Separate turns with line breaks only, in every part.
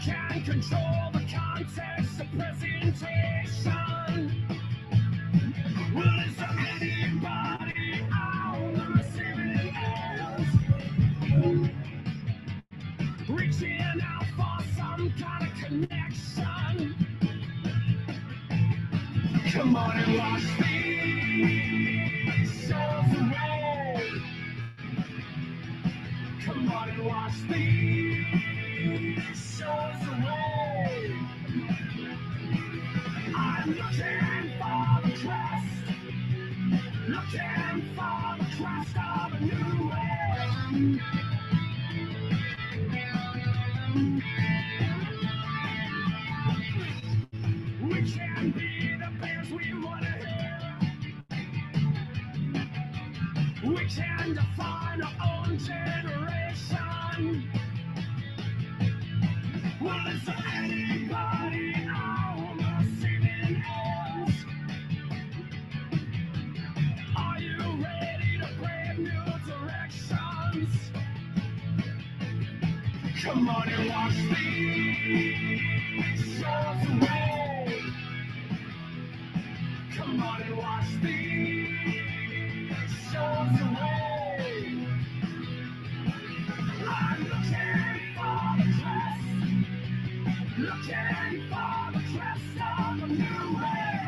can control the context of presentation. Well, is there anybody on the receiving end? Reaching out for some kind of connection. Come on and wash these shows away. Come on and wash these shows away. I'm looking for the crest. Looking for the crest of a new way. We can be the bears we want to hear. We can define our own generation. Well, is there anybody on the receiving end? Are you ready to brave new directions? Come on and wash these shows away. Come on and wash these shows away. I'm looking for the crest. Looking for the crest of a new way.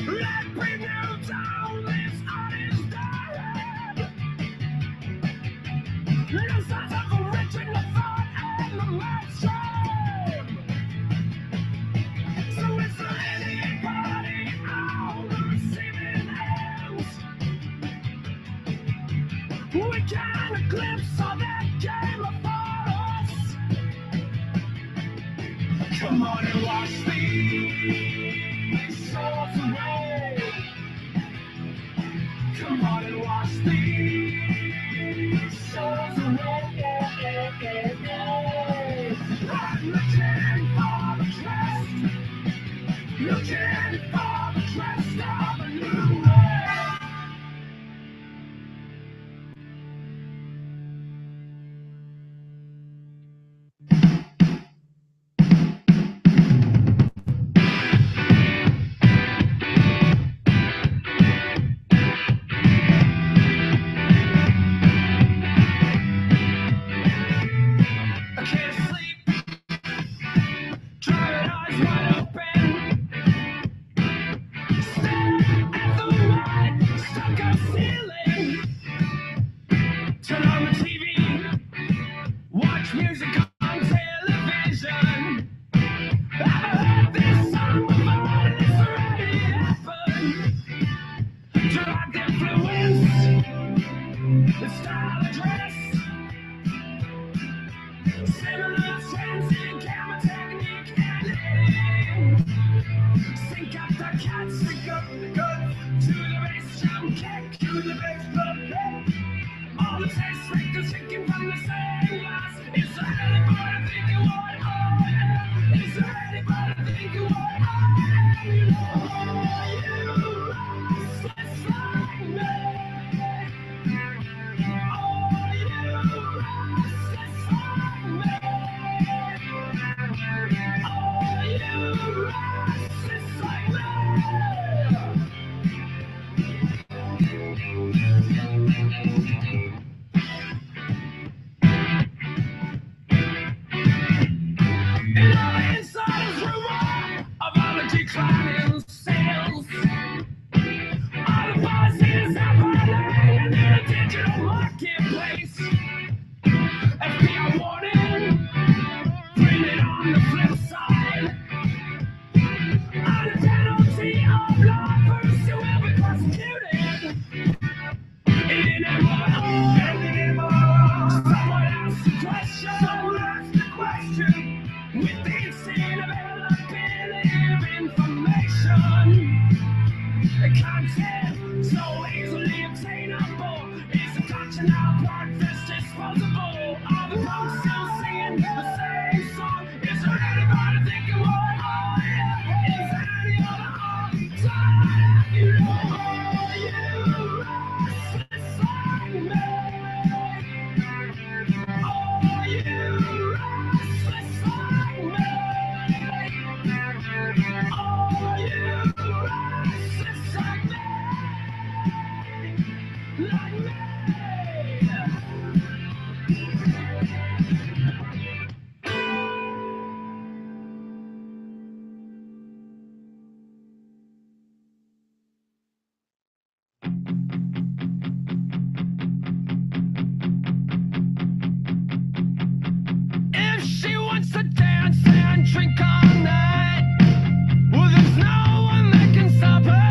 Let me kneel down this honest diet. Little signs of original thought and the mainstream. So is there anybody on the receiving end? We got a glimpse of that game before us. Come on and wash these souls away. Come on and wash these souls away. I'm looking for the crest. Looking for the crest of a new way. I can't sleep, driving eyes wide open, staring true. With the instant availability of information, content so easily obtainable is a touch and our breakfast disposable. All the folks still singing the same song. Is there anybody thinking what? Oh yeah, is there any other time? You know, oh you restless like me. Oh you restless like me. Oh you restless like me. Like me. If she wants to dance and drink all night, well, there's no one that can stop her.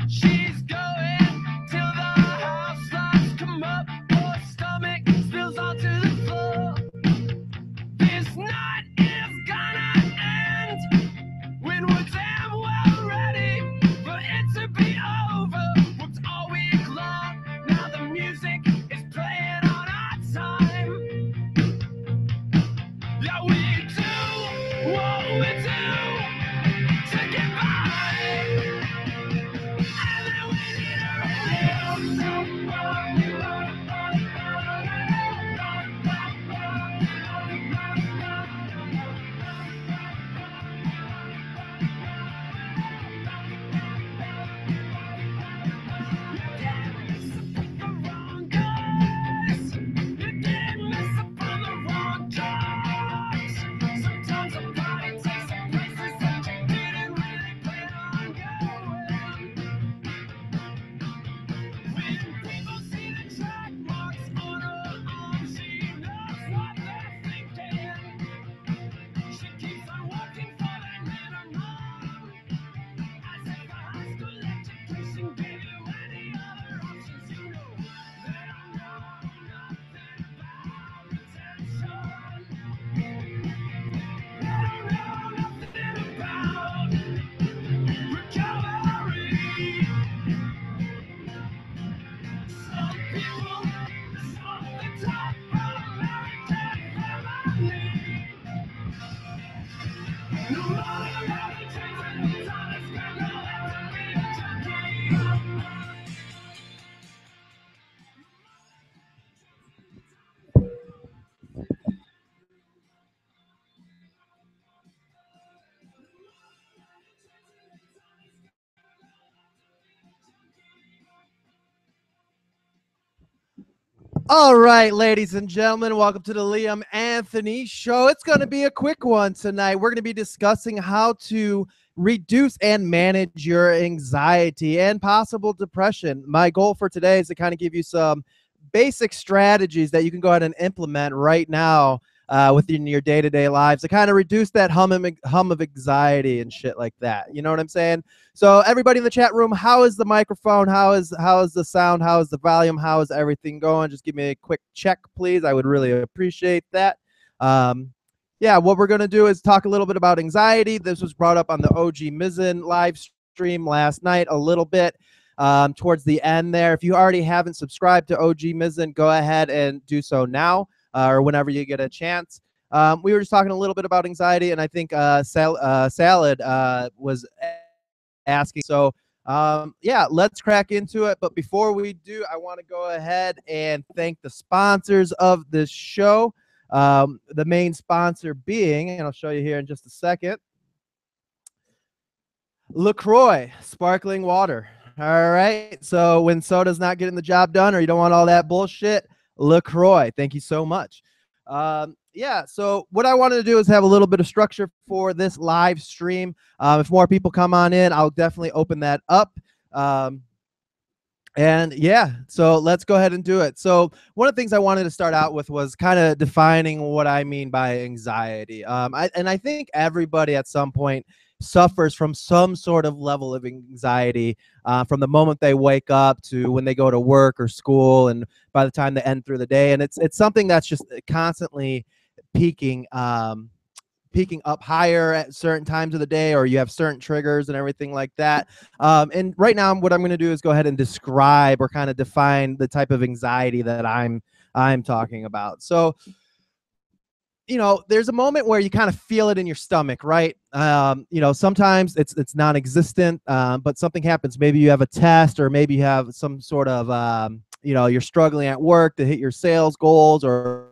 She's going till the house lights come up, her stomach spills onto the floor. This night is gonna end when we're damn well ready for it to be over. Worked all week long, now the music is playing on our time. Yeah, we do what we do to get by, and then we need a sometimes a party takes some places that you didn't really plan on going. When people see the track marks on her arm, she knows what they're thinking. She keeps on working for that minimum, as if a high school education gave you any other options. You know, they don't know nothing about retention. They don't know nothing about recovery. Some people is off the top of American family. No matter how they change it, no time is gonna have to be a junkie.
All right, ladies and gentlemen, welcome to the Liam Anthony Show. It's going to be a quick one tonight. We're going to be discussing how to reduce and manage your anxiety and possible depression. My goal for today is to kind of give you some basic strategies that you can go ahead and implement right now within your day-to-day lives to kind of reduce that hum of anxiety and shit like that. You know what I'm saying? So everybody in the chat room, how is the microphone? How is the sound? How is the volume? How is everything going? Just give me a quick check, please. I would really appreciate that. Yeah, what we're going to do is talk a little bit about anxiety. This was brought up on the OG Mizzen live stream last night a little bit towards the end there. If you already haven't subscribed to OG Mizzen, go ahead and do so now or whenever you get a chance. We were just talking a little bit about anxiety, and I think Salad was asking. So yeah, let's crack into it. But before we do, I want to go ahead and thank the sponsors of this show. The main sponsor being, and I'll show you here in just a second, LaCroix sparkling water. All right. So when soda's not getting the job done, or you don't want all that bullshit, LaCroix. Thank you so much. Yeah, so what I wanted to do is have a little bit of structure for this live stream. If more people come on in, I'll definitely open that up. And yeah, so let's go ahead and do it. So one of the things I wanted to start out with was kind of defining what I mean by anxiety. I think everybody at some point suffers from some sort of level of anxiety from the moment they wake up to when they go to work or school, and by the time they end through the day. And it's something that's just constantly peaking peaking up higher at certain times of the day, or you have certain triggers and everything like that. And right now, what I'm going to do is go ahead and describe or kind of define the type of anxiety that I'm talking about. So, there's a moment where you kind of feel it in your stomach, right? Sometimes it's non-existent, but something happens. Maybe you have a test, or maybe you have some sort of, you're struggling at work to hit your sales goals, or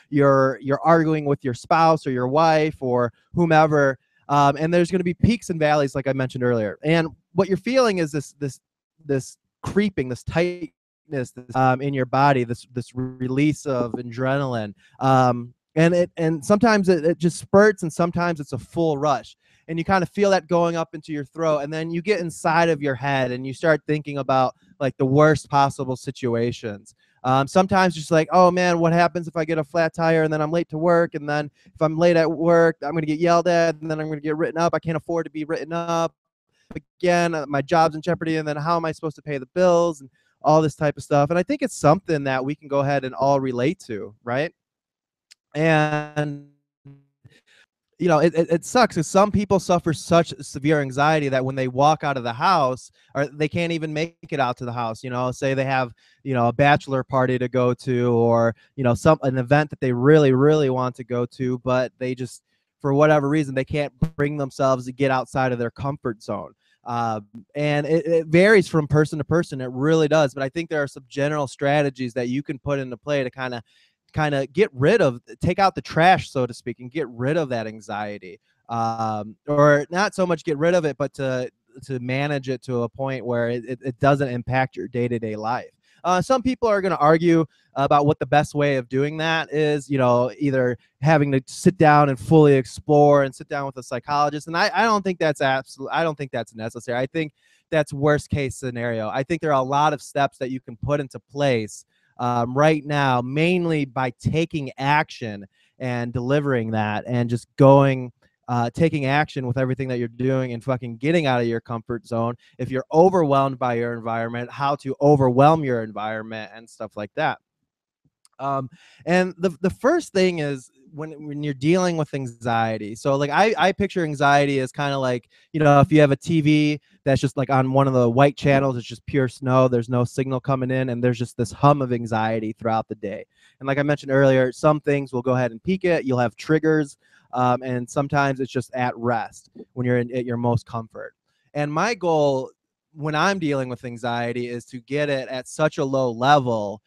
you're arguing with your spouse or your wife or whomever. And there's going to be peaks and valleys, like I mentioned earlier. And what you're feeling is this creeping, this tightness in your body, this release of adrenaline. And sometimes it just spurts, and sometimes it's a full rush, and you kind of feel that going up into your throat, and then you get inside of your head and you start thinking about like the worst possible situations. Sometimes just like, oh man, what happens if I get a flat tire and then I'm late to work, and then if I'm late at work, I'm gonna get yelled at, and then I'm gonna get written up. I can't afford to be written up again. My job's in jeopardy, and then how am I supposed to pay the bills and all this type of stuff? And I think it's something that we can go ahead and all relate to, right? And it sucks because some people suffer such severe anxiety that when they walk out of the house, or they can't even make it out to the house. Say they have a bachelor party to go to, or an event that they really really want to go to, but they just, for whatever reason, they can't bring themselves to get outside of their comfort zone. And it varies from person to person. It really does. But I think there are some general strategies that you can put into play to kind of take out the trash, so to speak, and get rid of that anxiety. Or not so much get rid of it, but to manage it to a point where it doesn't impact your day-to-day life. Some people are going to argue about what the best way of doing that is, either having to sit down and fully explore and sit down with a psychologist. And I don't think that's I don't think that's necessary. I think that's worst case scenario. I think there are a lot of steps that you can put into place right now, mainly by taking action and delivering that, and just taking action with everything that you're doing, and fucking getting out of your comfort zone. If you're overwhelmed by your environment, how to overwhelm your environment and stuff like that. And the first thing is when you're dealing with anxiety. So like I picture anxiety as kind of like, if you have a TV that's just like on one of the white channels, it's just pure snow, there's no signal coming in, and there's just this hum of anxiety throughout the day. And like I mentioned earlier, some things will go ahead and peak it. You'll have triggers, and sometimes it's just at rest when you're at your most comfort. And my goal when I'm dealing with anxiety is to get it at such a low level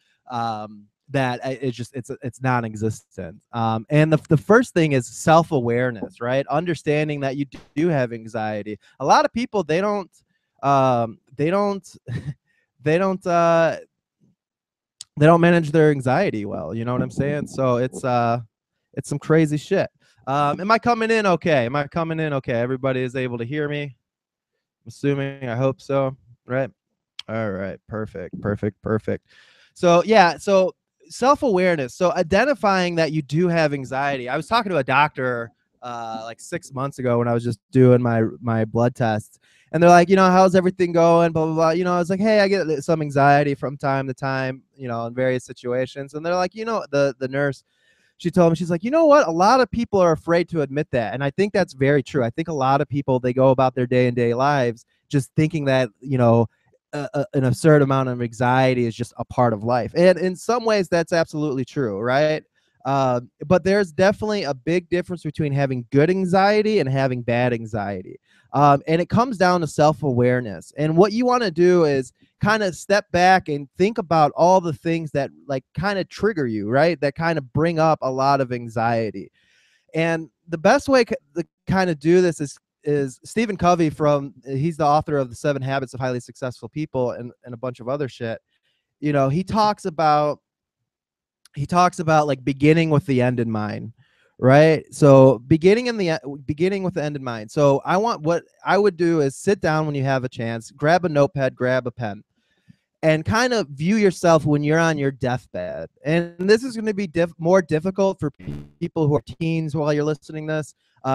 that it's non-existent. And the first thing is self-awareness, right? Understanding that you do have anxiety. A lot of people, they don't manage their anxiety well. You know what I'm saying? So it's some crazy shit. Am I coming in okay? Everybody is able to hear me? I'm assuming. I hope so. Right? All right. Perfect. So yeah. So self-awareness. So identifying that you do have anxiety. I was talking to a doctor like 6 months ago when I was just doing my blood tests, and they're like, how's everything going? Blah, blah, blah. I was like, hey, I get some anxiety from time to time, in various situations. And they're like, the nurse, she told me, she's like, you know what? A lot of people are afraid to admit that. And I think that's very true. I think a lot of people, they go about their day-to-day lives just thinking that, an absurd amount of anxiety is just a part of life. And in some ways, that's absolutely true, right? But there's definitely a big difference between having good anxiety and having bad anxiety. And it comes down to self-awareness. And what you want to do is kind of step back and think about all the things that like kind of trigger you, right? That kind of bring up a lot of anxiety. And the best way to kind of do this is Stephen Covey he's the author of The 7 Habits of Highly Successful People and a bunch of other shit. He talks about like beginning with the end in mind, right? So beginning with the end in mind. So what I would do is sit down when you have a chance, grab a notepad, grab a pen, and kind of view yourself when you're on your deathbed. And this is going to be more difficult for people who are teens while you're listening to this.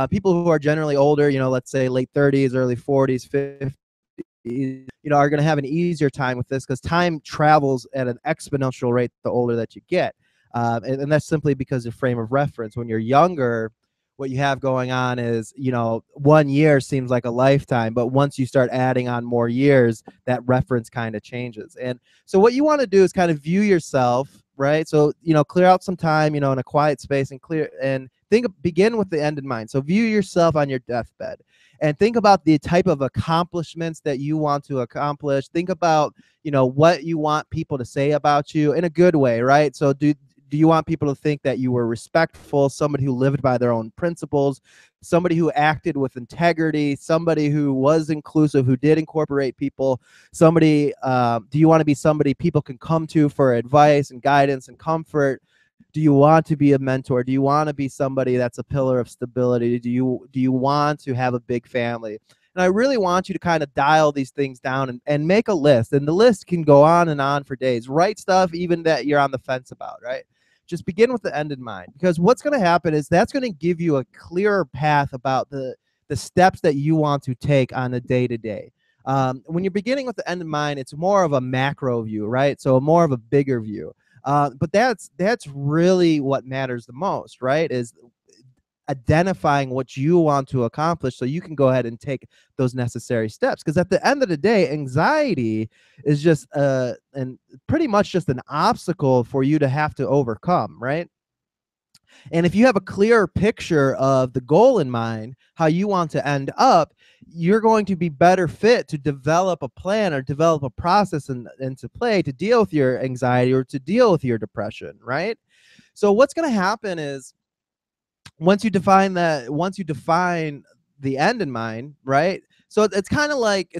People who are generally older, let's say late 30s, early 40s, 50s, are going to have an easier time with this because time travels at an exponential rate the older that you get. And that's simply because of frame of reference. When you're younger, what you have going on is, 1 year seems like a lifetime, but once you start adding on more years, that reference kind of changes. And so what you want to do is kind of view yourself, right? So, clear out some time, in a quiet space, and begin with the end in mind. So view yourself on your deathbed and think about the type of accomplishments that you want to accomplish. Think about, what you want people to say about you in a good way, right? So do you want people to think that you were respectful, somebody who lived by their own principles, somebody who acted with integrity, somebody who was inclusive, who did incorporate people, somebody, do you want to be somebody people can come to for advice and guidance and comfort? Do you want to be a mentor? Do you want to be somebody that's a pillar of stability? Do you want to have a big family? And I really want you to kind of dial these things down and make a list. And the list can go on and on for days. Write stuff even that you're on the fence about, right? Just begin with the end in mind, because what's going to happen is that's going to give you a clearer path about the steps that you want to take on a day-to-day. When you're beginning with the end in mind, it's more of a macro view, right? So more of a bigger view. But that's really what matters the most, right? Is identifying what you want to accomplish so you can go ahead and take those necessary steps. Because at the end of the day, anxiety is just and pretty much just an obstacle for you to have to overcome, right? And if you have a clear picture of the goal in mind, how you want to end up, you're going to be better fit to develop a plan or develop a process into play to deal with your anxiety or to deal with your depression, right? So what's going to happen is, once you define the end in mind, right? So it's kind of like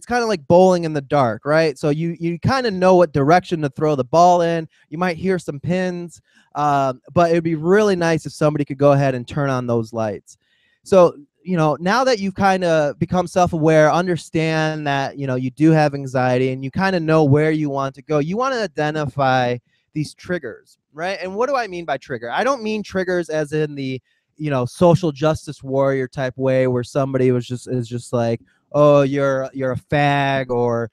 bowling in the dark, right? So you kind of know what direction to throw the ball in. You might hear some pins, but it'd be really nice if somebody could go ahead and turn on those lights. So, now that you've kind of become self-aware, understand that, you do have anxiety and you kind of know where you want to go, you want to identify these triggers, right? And what do I mean by trigger? I don't mean triggers as in the social justice warrior type way where somebody is just like, oh, you're a fag, or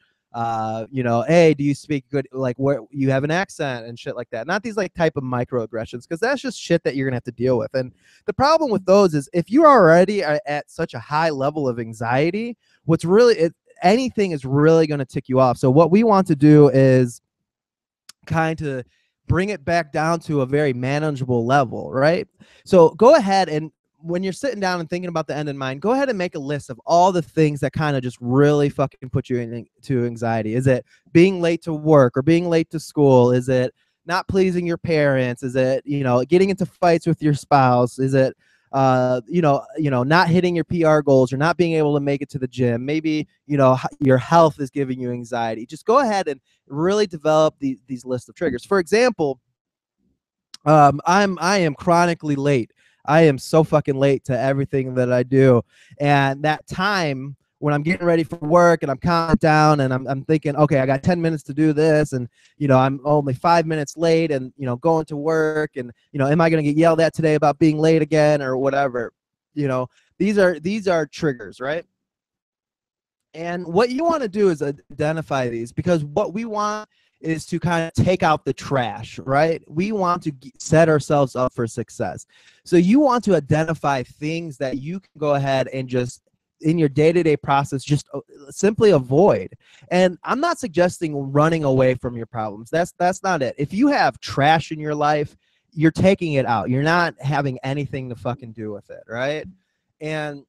hey, do you speak good, like, where you have an accent and shit like that. Not these like type of microaggressions, because that's just shit that you're gonna have to deal with. And the problem with those is, if you already are at such a high level of anxiety, anything is really going to tick you off. So what we want to do is kind of bring it back down to a very manageable level, right? So go ahead, and when you're sitting down and thinking about the end in mind, go ahead and make a list of all the things that kind of just really fucking put you into anxiety. Is it being late to work or being late to school? Is it not pleasing your parents? Is it, getting into fights with your spouse? Is it, not hitting your PR goals or not being able to make it to the gym? Maybe, your health is giving you anxiety. Just go ahead and really develop these lists of triggers. For example, I am chronically late. I am so fucking late to everything that I do. And that time when I'm getting ready for work and I'm counting down and I'm thinking, okay, I got 10 minutes to do this, and I'm only 5 minutes late, and going to work, and am I going to get yelled at today about being late again or whatever? These are triggers, right? And what you want to do is identify these, because what we want is to kind of take out the trash, right? We want to set ourselves up for success. So you want to identify things that you can go ahead and just in your day-to-day process, just simply avoid. And I'm not suggesting running away from your problems. That's not it. If you have trash in your life, you're taking it out. You're not having anything to fucking do with it, right? And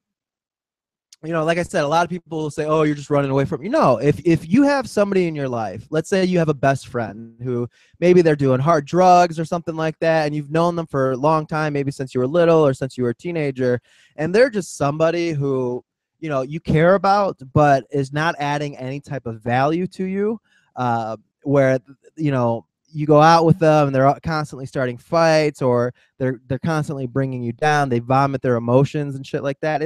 like I said, a lot of people will say, oh, you're just running away from, if you have somebody in your life, let's say you have a best friend who maybe they're doing hard drugs or something like that, and you've known them for a long time, maybe since you were little or since you were a teenager, and they're just somebody who, you care about, but is not adding any type of value to you, where, you go out with them and they're constantly starting fights, or they're constantly bringing you down. They vomit their emotions and shit like that.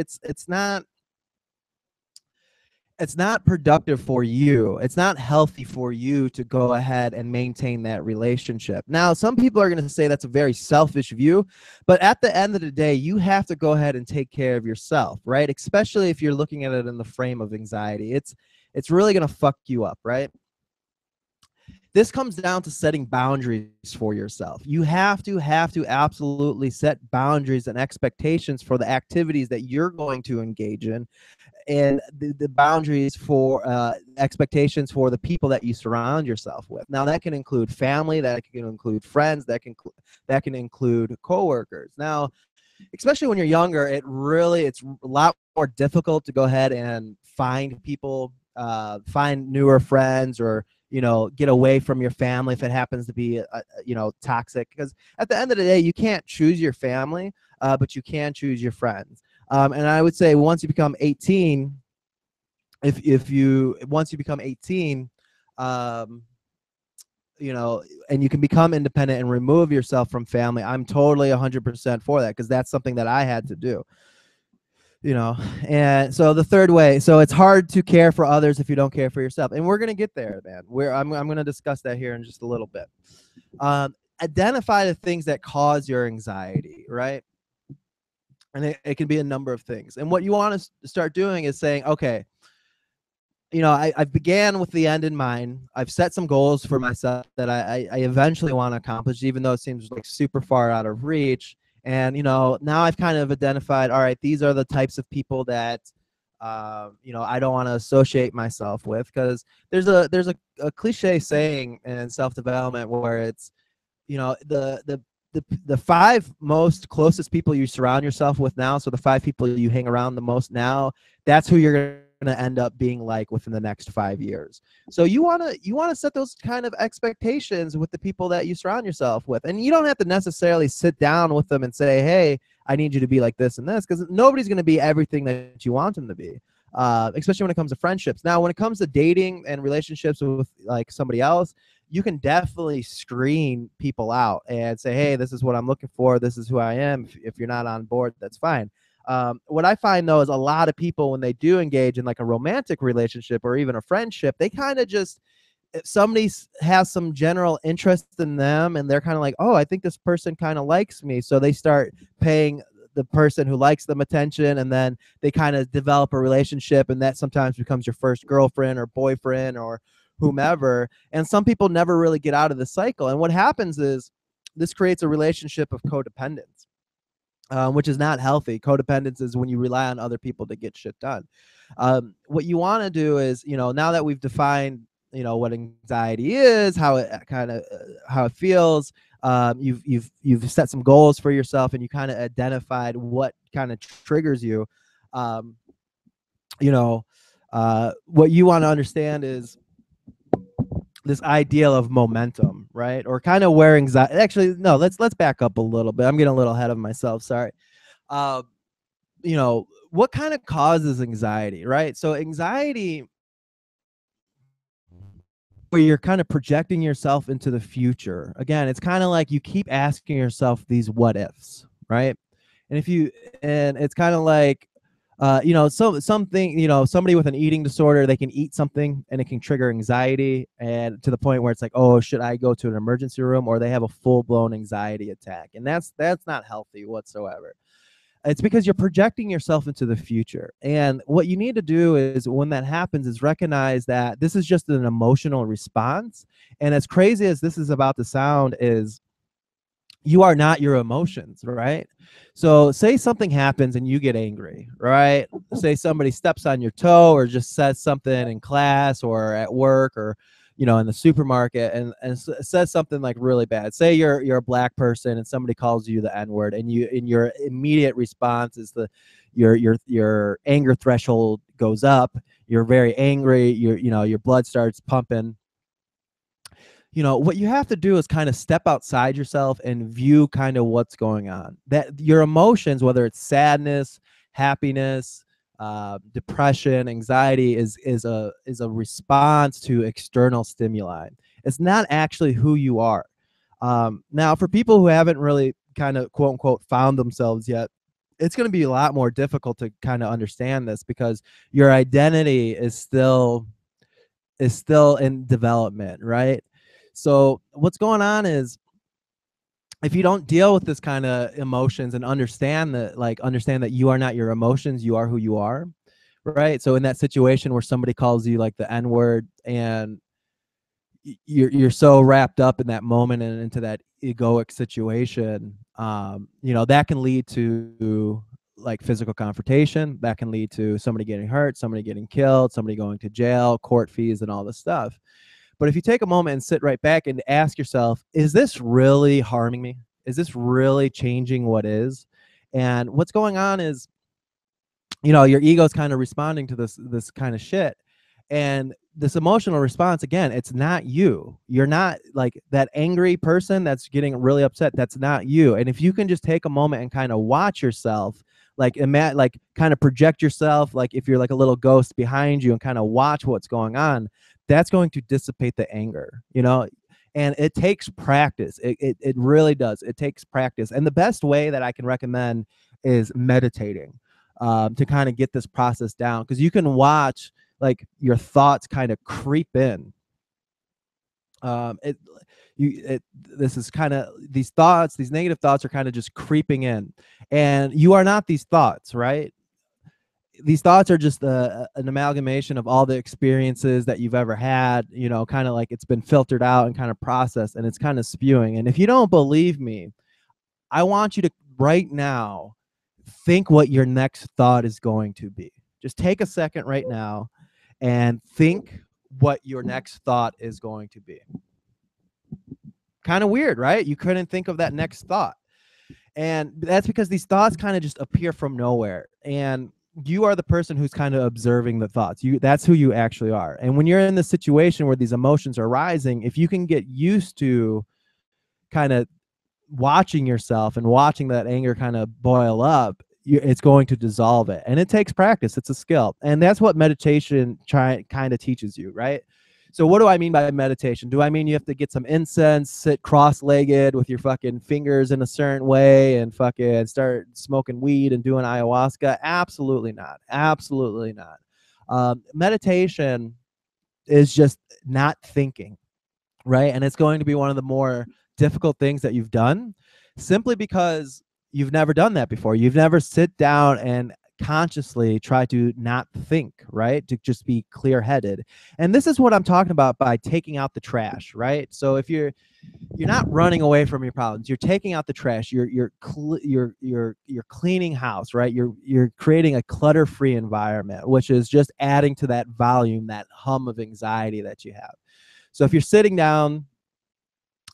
It's not productive for you. It's not healthy for you to go ahead and maintain that relationship. Now, some people are going to say that's a very selfish view, but at the end of the day, you have to go ahead and take care of yourself, right? Especially if you're looking at it in the frame of anxiety. It's really going to fuck you up, right? this comes down to setting boundaries for yourself. You have to absolutely set boundaries and expectations for the activities that you're going to engage in, and the boundaries for expectations for the people that you surround yourself with. Now that can include family, that can include friends, that can include coworkers. Now, especially when you're younger, it's a lot more difficult to go ahead and find people, find newer friends, or get away from your family if it happens to be toxic, because at the end of the day, you can't choose your family, but you can choose your friends. And I would say once you become 18, once you become 18, and you can become independent and remove yourself from family, I'm totally 100% for that, because that's something that I had to do. And so the third way, so it's hard to care for others if you don't care for yourself, and we're gonna get there, man. I'm gonna discuss that here in just a little bit. Identify the things that cause your anxiety, right? And it can be a number of things. And what you want to start doing is saying, okay, I began with the end in mind. I've set some goals for myself that I eventually want to accomplish, even though it seems like super far out of reach. And, now I've kind of identified, all right, these are the types of people that, I don't want to associate myself with, because there's a cliche saying in self-development where it's, the five most closest people you surround yourself with now, so the 5 people you hang around the most now, that's who you're going to end up being like within the next 5 years. So you want to set those kind of expectations with the people that you surround yourself with. And you don't have to necessarily sit down with them and say, hey, I need you to be like this and this, because nobody's going to be everything that you want them to be, especially when it comes to friendships. Now, when it comes to dating and relationships with like somebody else, you can definitely screen people out and say, hey, this is what I'm looking for, this is who I am. If you're not on board, that's fine. What I find, though, is a lot of people, when they do engage in like a romantic relationship or even a friendship, they kind of just, if somebody has some general interest in them and they're kind of like, oh, I think this person kind of likes me, so they start paying the person who likes them attention, and then they kind of develop a relationship, and that sometimes becomes your first girlfriend or boyfriend or whomever. And some people never really get out of the cycle, and what happens is this creates a relationship of codependence, which is not healthy. Codependence is when you rely on other people to get shit done. What you want to do is, now that we've defined, what anxiety is, how it how it feels, you've set some goals for yourself, and you kind of identified what kind of triggers you. What you want to understand is this ideal of momentum, right? Or kind of where anxiety, actually, no, let's back up a little bit. I'm getting a little ahead of myself. Sorry. What kind of causes anxiety, right? So anxiety, where you're kind of projecting yourself into the future. Again, it's kind of like you keep asking yourself these what ifs, right? And it's kind of like, somebody with an eating disorder, they can eat something and it can trigger anxiety, and to the point where it's like, oh, should I go to an emergency room? Or they have a full-blown anxiety attack, and that's not healthy whatsoever. It's because you're projecting yourself into the future. And what you need to do is, when that happens, is recognize that this is just an emotional response. And as crazy as this is about to sound, is you are not your emotions, right? So say something happens and you get angry, right? Say somebody steps on your toe or just says something in class or at work or in the supermarket, and says something like really bad. Say you're a black person and somebody calls you the N-word, and your immediate response is your anger threshold goes up. You're very angry. Your blood starts pumping. What you have to do is kind of step outside yourself and view kind of what's going on. That your emotions, whether it's sadness, happiness, depression, anxiety, is a response to external stimuli. It's not actually who you are. Now, for people who haven't really kind of quote unquote found themselves yet, it's going to be a lot more difficult to kind of understand this, because your identity is still in development, right? So what's going on is, if you don't deal with this kind of emotions and understand that you are not your emotions, you are who you are, right? So in that situation where somebody calls you like the N-word, and you're so wrapped up in that moment and into that egoic situation, that can lead to like physical confrontation. That can lead to somebody getting hurt, somebody getting killed, somebody going to jail, court fees, and all this stuff. But if you take a moment and sit right back and ask yourself, is this really harming me? Is this really changing what is? And what's going on is, your ego's kind of responding to this kind of shit. And this emotional response, again, it's not you. You're not like that angry person that's getting really upset. That's not you. And if you can just take a moment and kind of watch yourself, like kind of project yourself, like if you're like a little ghost behind you, and kind of watch what's going on, that's going to dissipate the anger, and it takes practice. It really does. It takes practice. And the best way that I can recommend is meditating, to kind of get this process down, because you can watch like your thoughts kind of creep in. This is kind of, these negative thoughts are kind of just creeping in, and you are not these thoughts, right? These thoughts are just an amalgamation of all the experiences that you've ever had, kind of like it's been filtered out and kind of processed, and it's kind of spewing. And if you don't believe me, I want you to right now think what your next thought is going to be. Just take a second right now and think what your next thought is going to be. Kind of weird, right? You couldn't think of that next thought. And that's because these thoughts kind of just appear from nowhere. And you are the person who's kind of observing the thoughts. That's who you actually are. And when you're in the situation where these emotions are rising, if you can get used to kind of watching yourself and watching that anger kind of boil up, it's going to dissolve it. And it takes practice. It's a skill. And that's what meditation kind of teaches you, right? So what do I mean by meditation? Do I mean you have to get some incense, sit cross-legged with your fucking fingers in a certain way, and fucking start smoking weed and doing ayahuasca? Absolutely not. Absolutely not. Meditation is just not thinking, right? And it's going to be one of the more difficult things that you've done, simply because you've never done that before. You've never sit down and consciously try to not think, right? To just be clear-headed. And this is what I'm talking about by taking out the trash, right? So if you're not running away from your problems, you're taking out the trash, you're cleaning house, right? You're creating a clutter-free environment, which is just adding to that volume, that hum of anxiety that you have. So if you're sitting down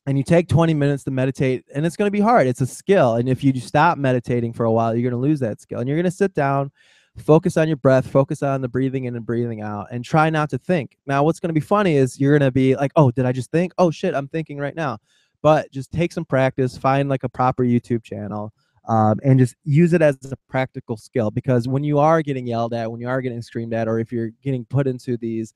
and you take 20 minutes to meditate, and it's going to be hard. It's a skill. And if you stop meditating for a while, you're going to lose that skill. And you're going to sit down, focus on your breath, focus on the breathing in and breathing out, and try not to think. Now, what's going to be funny is you're going to be like, oh, did I just think? Oh, shit, I'm thinking right now. But just take some practice, find like a proper YouTube channel, and just use it as a practical skill. Because when you are getting yelled at, when you are getting screamed at, or if you're getting put into these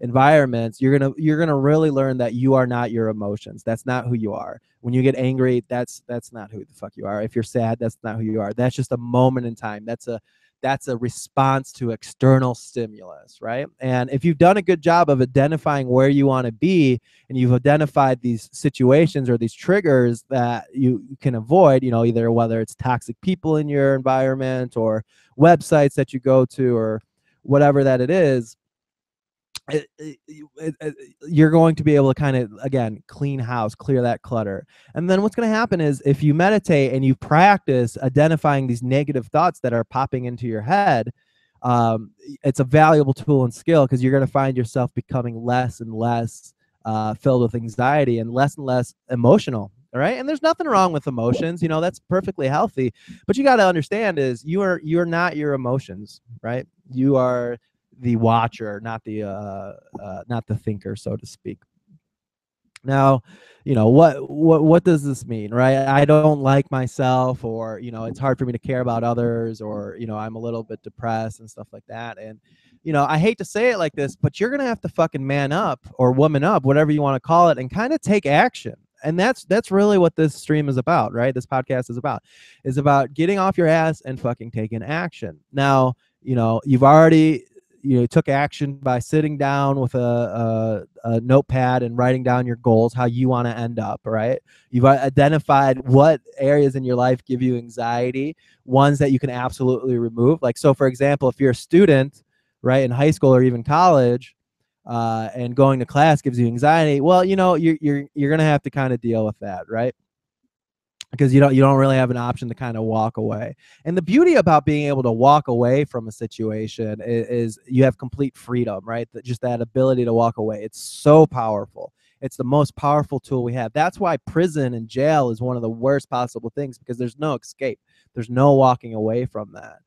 environments, you're gonna really learn that you are not your emotions. That's not who you are. When you get angry, that's not who the fuck you are. If you're sad, that's not who you are. That's just a moment in time. That's a response to external stimulus, right? And if you've done a good job of identifying where you want to be, and you've identified these situations or these triggers that you can avoid, either whether it's toxic people in your environment or websites that you go to or whatever that it is, you're going to be able to kind of, again, clean house, clear that clutter. And then what's going to happen is if you meditate and you practice identifying these negative thoughts that are popping into your head, it's a valuable tool and skill, because you're going to find yourself becoming less and less filled with anxiety and less emotional. All right. And there's nothing wrong with emotions. That's perfectly healthy. But you got to understand is you're not your emotions, right? You are the watcher, not the thinker, so to speak. Now, what does this mean, right? I don't like myself, or it's hard for me to care about others, or I'm a little bit depressed and stuff like that. And I hate to say it like this, but you're gonna have to fucking man up or woman up, whatever you want to call it, and kind of take action. And that's really what this stream is about, right? This podcast is about getting off your ass and fucking taking action. Now, you've already took action by sitting down with a notepad and writing down your goals, how you want to end up, right? You've identified what areas in your life give you anxiety, ones that you can absolutely remove. Like, so for example, if you're a student, right, in high school or even college, and going to class gives you anxiety, well, you're gonna have to kind of deal with that, right? Because you don't really have an option to kind of walk away. And the beauty about being able to walk away from a situation is you have complete freedom, right? Just that ability to walk away. It's so powerful. It's the most powerful tool we have. That's why prison and jail is one of the worst possible things, because there's no escape. There's no walking away from that.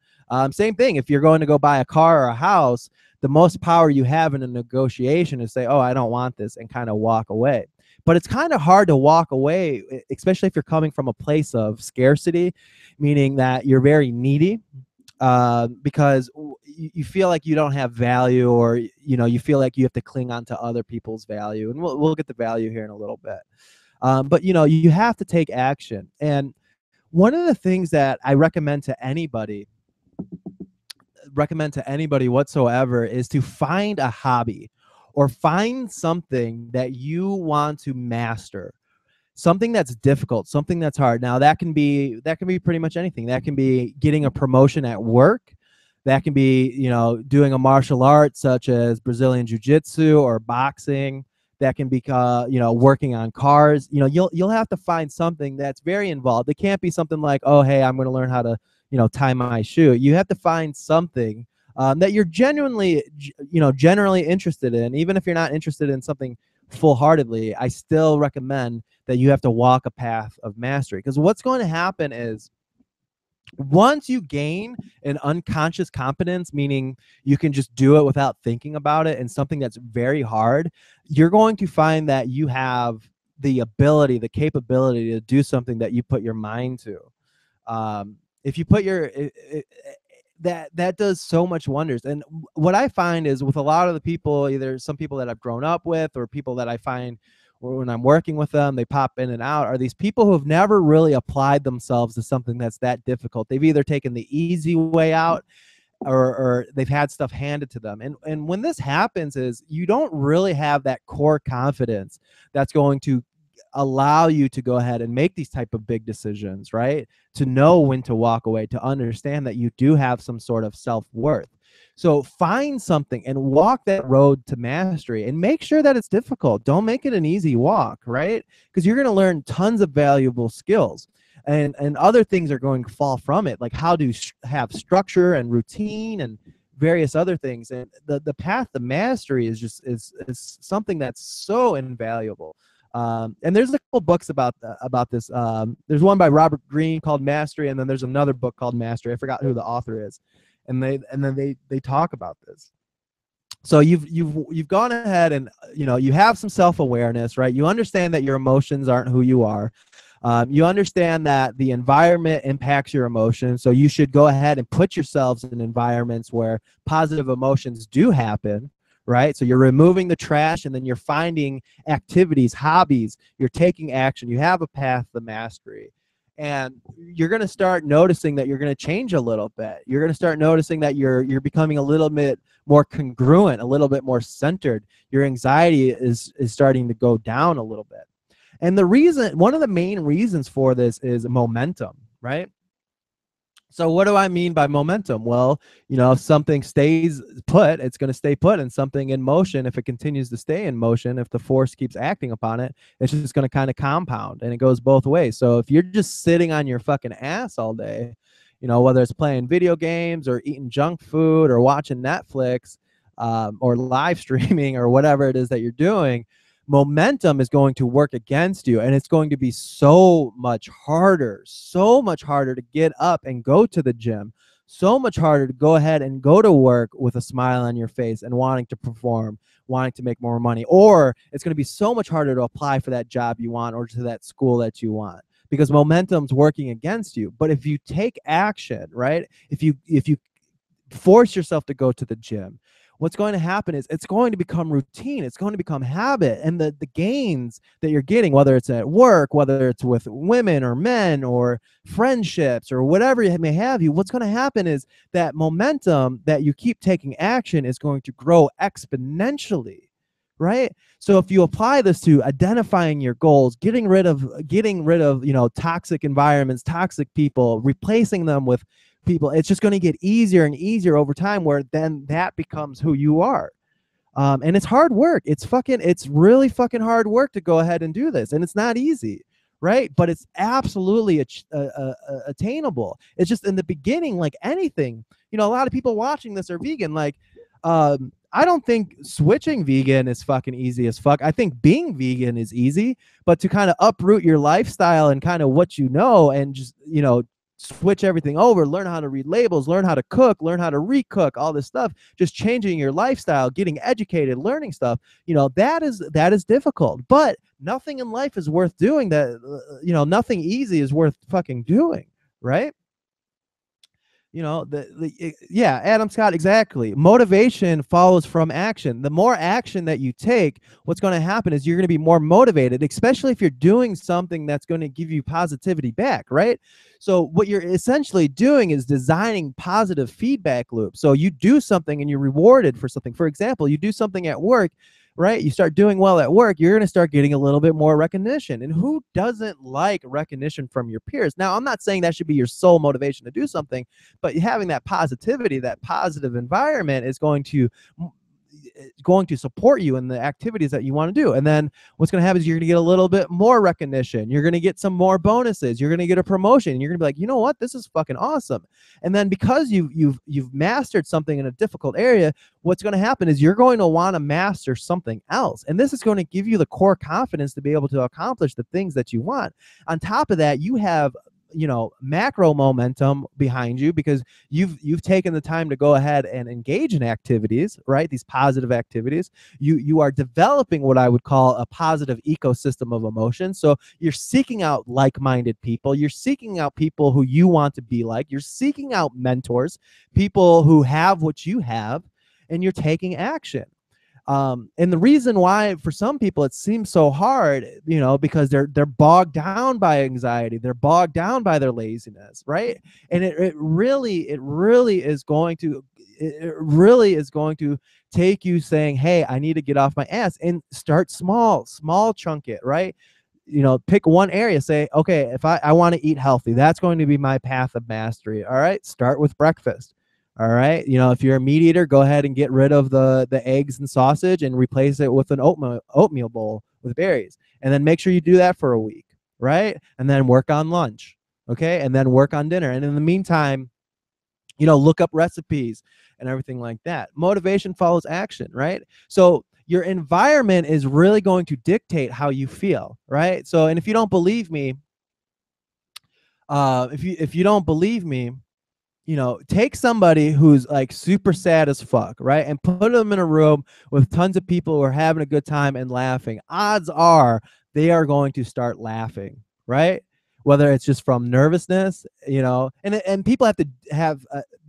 Same thing, if you're going to go buy a car or a house, the most power you have in a negotiation is say, oh, I don't want this, and kind of walk away. But it's kind of hard to walk away, especially if you're coming from a place of scarcity, meaning that you're very needy, because you feel like you don't have value, or you feel like you have to cling on to other people's value. And we'll get the value here in a little bit. But you have to take action. And one of the things that I recommend to anybody whatsoever is to find a hobby, or find something that you want to master, something that's difficult, something that's hard. Now that can be pretty much anything. That can be getting a promotion at work. That can be, doing a martial art such as Brazilian Jiu-Jitsu or boxing. That can be, working on cars. You'll have to find something that's very involved. It can't be something like, oh, hey, I'm going to learn how to, tie my shoe. You have to find something that you're generally interested in. Even if you're not interested in something full-heartedly, I still recommend that you have to walk a path of mastery. Because what's going to happen is, once you gain an unconscious competence, meaning you can just do it without thinking about it, and something that's very hard, you're going to find that you have the ability, the capability to do something that you put your mind to. If you put that does so much wonders. And what I find is, with a lot of the people, either some people that I've grown up with, or people that I find when I'm working with them, they pop in and out, are these people who have never really applied themselves to something that's that difficult. They've either taken the easy way out, or they've had stuff handed to them. And when this happens, is you don't really have that core confidence that's going to allow you to go ahead and make these type of big decisions, right? To know when to walk away, to understand that you do have some sort of self-worth. So find something and walk that road to mastery, and make sure that it's difficult. Don't make it an easy walk, right? Because you're going to learn tons of valuable skills, and other things are going to fall from it, like how to have structure and routine and various other things. And the path to mastery is something that's so invaluable. And there's a couple books about this. There's one by Robert Greene called Mastery, and then there's another book called Mastery. I forgot who the author is, and then they talk about this. So you've gone ahead and you have some self-awareness, right? You understand that your emotions aren't who you are. You understand that the environment impacts your emotions, so you should go ahead and put yourselves in environments where positive emotions do happen. Right? So you're removing the trash, and then you're finding activities, hobbies, you're taking action, you have a path to mastery. And you're going to start noticing that you're going to change a little bit. You're going to start noticing that you're becoming a little bit more congruent, a little bit more centered. Your anxiety is starting to go down a little bit. And one of the main reasons for this is momentum, right? So what do I mean by momentum? Well, if something stays put, it's going to stay put. And something in motion, if it continues to stay in motion, if the force keeps acting upon it, it's just going to kind of compound. And it goes both ways. So if you're just sitting on your fucking ass all day, whether it's playing video games or eating junk food or watching Netflix, or live streaming or whatever it is that you're doing, momentum is going to work against you, and it's going to be so much harder to get up and go to the gym, so much harder to go ahead and go to work with a smile on your face and wanting to perform, wanting to make more money. Or it's going to be so much harder to apply for that job you want, or to that school that you want, because momentum's working against you. But if you take action, right? If you force yourself to go to the gym, what's going to happen is it's going to become routine. It's going to become habit. And the gains that you're getting, whether it's at work, whether it's with women or men or friendships or whatever it may have you, what's going to happen is that momentum that you keep taking action is going to grow exponentially, right? So if you apply this to identifying your goals, getting rid of toxic environments, toxic people, replacing them with people, it's just going to get easier and easier over time, where then that becomes who you are. And it's hard work. It's really fucking hard work to go ahead and do this. And it's not easy, right? But it's absolutely attainable. It's just in the beginning, like anything, a lot of people watching this are vegan. Like, I don't think switching vegan is fucking easy as fuck. I think being vegan is easy, but to kind of uproot your lifestyle and kind of what and just, switch everything over, learn how to read labels, learn how to cook, learn how to recook, all this stuff, just changing your lifestyle, getting educated, learning stuff, that is difficult. But nothing in life is worth doing that, nothing easy is worth fucking doing, right? Yeah, Adam Scott, exactly. Motivation follows from action. The more action that you take, what's going to happen is you're going to be more motivated, especially if you're doing something that's going to give you positivity back, right? So what you're essentially doing is designing positive feedback loops. So you do something and you're rewarded for something. For example, you do something at work, right? You start doing well at work, you're going to start getting a little bit more recognition. And who doesn't like recognition from your peers? Now, I'm not saying that should be your sole motivation to do something, but having that positivity, that positive environment is going to support you in the activities that you want to do. And then what's going to happen is you're going to get a little bit more recognition. You're going to get some more bonuses. You're going to get a promotion. You're going to be like, you know what? This is fucking awesome. And then because you've mastered something in a difficult area, what's going to happen is you're going to want to master something else. And this is going to give you the core confidence to be able to accomplish the things that you want. On top of that, you have macro momentum behind you because you've taken the time to go ahead and engage in activities, right? These positive activities. You are developing what I would call a positive ecosystem of emotion. So you're seeking out like-minded people. You're seeking out people who you want to be like. You're seeking out mentors, people who have what you have, and you're taking action. And the reason why for some people it seems so hard, because they're bogged down by anxiety, they're bogged down by their laziness, right? And it really is going to take you saying, hey, I need to get off my ass, and start small chunk it, right? Pick one area, say, okay, if I want to eat healthy, that's going to be my path of mastery. All right, start with breakfast. All right. If you're a meat eater, go ahead and get rid of the eggs and sausage and replace it with an oatmeal bowl with berries. And then make sure you do that for a week. Right. And then work on lunch. Okay. And then work on dinner. And in the meantime, look up recipes and everything like that. Motivation follows action. Right. So your environment is really going to dictate how you feel. Right. So, and if you don't believe me, if you don't believe me, take somebody who's like super sad as fuck, right? And put them in a room with tons of people who are having a good time and laughing. Odds are they are going to start laughing, right? Whether it's just from nervousness, and people have to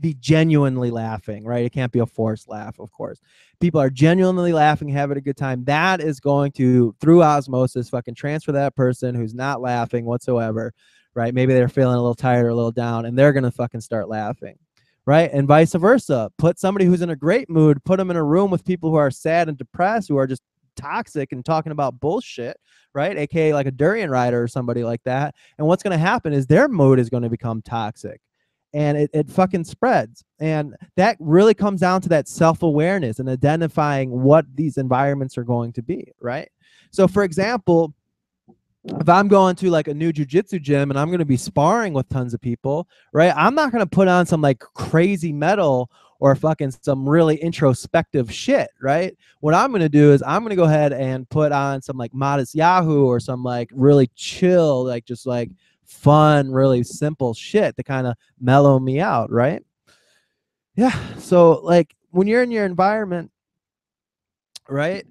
be genuinely laughing, right? It can't be a forced laugh, of course. People are genuinely laughing, having a good time. That is going to, through osmosis, fucking transfer that person who's not laughing whatsoever, right? Maybe they're feeling a little tired or a little down, and they're going to fucking start laughing, right? And vice versa. Put somebody who's in a great mood, put them in a room with people who are sad and depressed, who are just toxic and talking about bullshit, right? AKA like a durian rider or somebody like that. And what's going to happen is their mood is going to become toxic, and it fucking spreads. And that really comes down to that self-awareness and identifying what these environments are going to be, right? So for example, if I'm going to like a new jiu-jitsu gym and I'm going to be sparring with tons of people, right? I'm not going to put on some like crazy metal or fucking some really introspective shit, right? What I'm going to do is I'm going to go ahead and put on some like Modest Yahoo or some like really chill, like just like fun, really simple shit to kind of mellow me out, right? Yeah. So like when you're in your environment, right?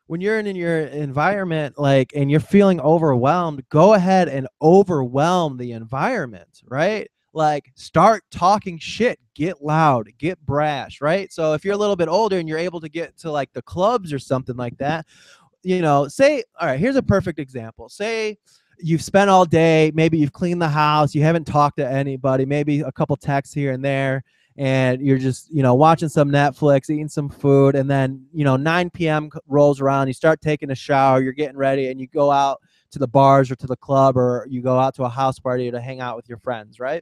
When you're in your environment, like, and you're feeling overwhelmed, go ahead and overwhelm the environment, right? Like, start talking shit, get loud, get brash, right? So if you're a little bit older and you're able to get to like the clubs or something like that, say, all right, here's a perfect example. Say you've spent all day, maybe you've cleaned the house, you haven't talked to anybody, maybe a couple texts here and there, and you're just, watching some Netflix, eating some food, and then, 9 p.m. rolls around, you start taking a shower, you're getting ready, and you go out to the bars or to the club, or you go out to a house party to hang out with your friends, right?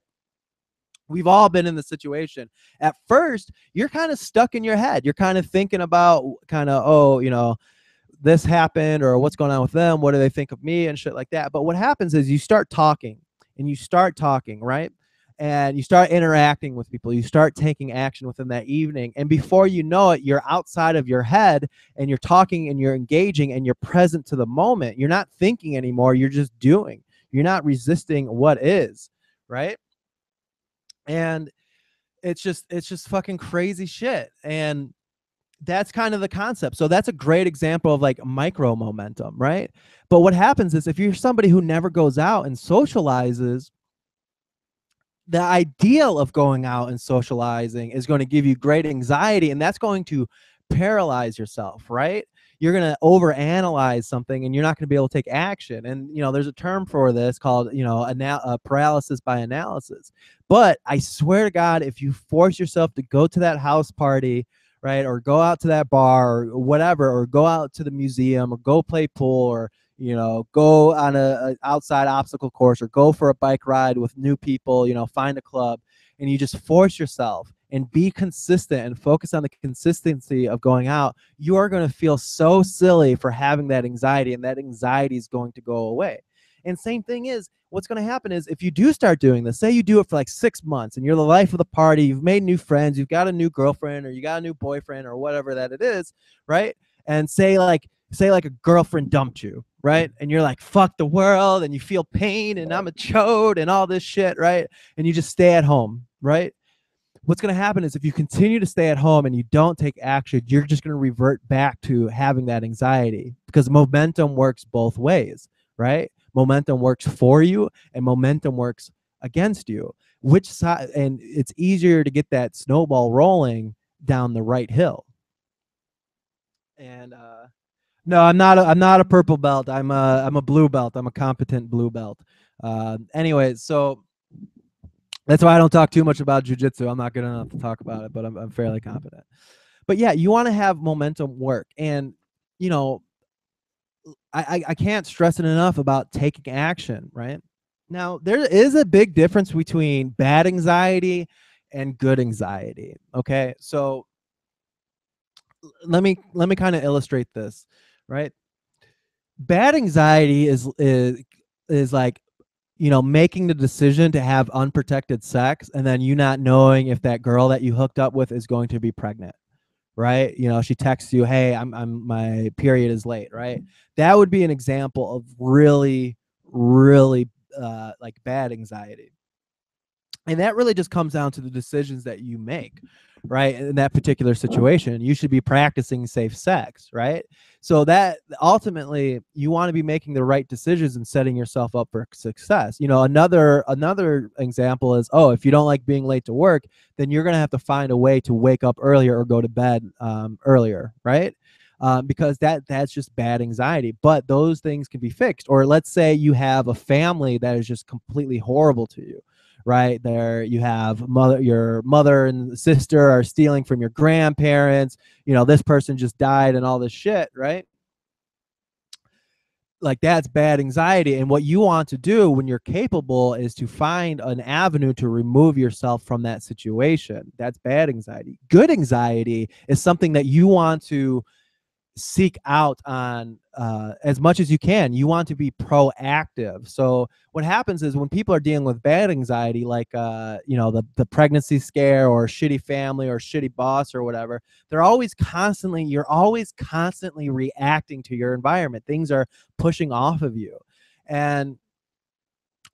We've all been in the situation. At first, you're kind of stuck in your head. You're kind of thinking about kind of, oh, you know, this happened or what's going on with them. What do they think of me and shit like that. But what happens is you start talking and you start talking, right? And you start interacting with people. You start taking action within that evening. And before you know it, you're outside of your head and you're talking and you're engaging and you're present to the moment. You're not thinking anymore. You're just doing. You're not resisting what is, right? And it's just fucking crazy shit. And that's kind of the concept. So that's a great example of like micro momentum, right? But what happens is if you're somebody who never goes out and socializes, the ideal of going out and socializing is going to give you great anxiety, and that's going to paralyze yourself, right? You're going to overanalyze something and you're not going to be able to take action. And, you know, there's a term for this called, you know, paralysis by analysis. But I swear to God, if you force yourself to go to that house party, right, or go out to that bar or whatever, or go out to the museum or go play pool or, you know, go on a outside obstacle course or go for a bike ride with new people, you know, find a club, and you just force yourself and be consistent and focus on the consistency of going out, you are going to feel so silly for having that anxiety, and that anxiety is going to go away. And same thing is, what's going to happen is if you do start doing this, say you do it for like 6 months and you're the life of the party, you've made new friends, you've got a new girlfriend or you got a new boyfriend or whatever that it is, right? And say like a girlfriend dumped you, right? And you're like, fuck the world, and you feel pain and I'm a chode and all this shit, right? And you just stay at home, right? What's going to happen is if you continue to stay at home and you don't take action, you're just going to revert back to having that anxiety, because momentum works both ways, right? Momentum works for you and momentum works against you. Which side? And it's easier to get that snowball rolling down the right hill. And no, I'm not a purple belt. I'm a blue belt. I'm a competent blue belt. Anyway, so that's why I don't talk too much about jujitsu. I'm not good enough to talk about it, but I'm fairly competent. But yeah, you want to have momentum work. And, you know, I can't stress it enough about taking action, right? Now, there is a big difference between bad anxiety and good anxiety. Okay. So let me kind of illustrate this, right? Bad anxiety is like, you know, making the decision to have unprotected sex and then you not knowing if that girl that you hooked up with is going to be pregnant, right? You know, she texts you, hey, my period is late, right? That would be an example of really, really like bad anxiety. And that really just comes down to the decisions that you make, right? In that particular situation, you should be practicing safe sex, right? So that ultimately you want to be making the right decisions and setting yourself up for success. You know, another example is, oh, if you don't like being late to work, then you're going to have to find a way to wake up earlier or go to bed earlier, right? Because that's just bad anxiety. But those things can be fixed. Or let's say you have a family that is just completely horrible to you, right? There you have your mother and sister are stealing from your grandparents. You know, this person just died and all this shit, right? Like that's bad anxiety. And what you want to do when you're capable is to find an avenue to remove yourself from that situation. That's bad anxiety. Good anxiety is something that you want to seek out on as much as you can. You want to be proactive. So what happens is when people are dealing with bad anxiety, like you know, the pregnancy scare or shitty family or shitty boss or whatever, you're always constantly reacting to your environment. Things are pushing off of you. And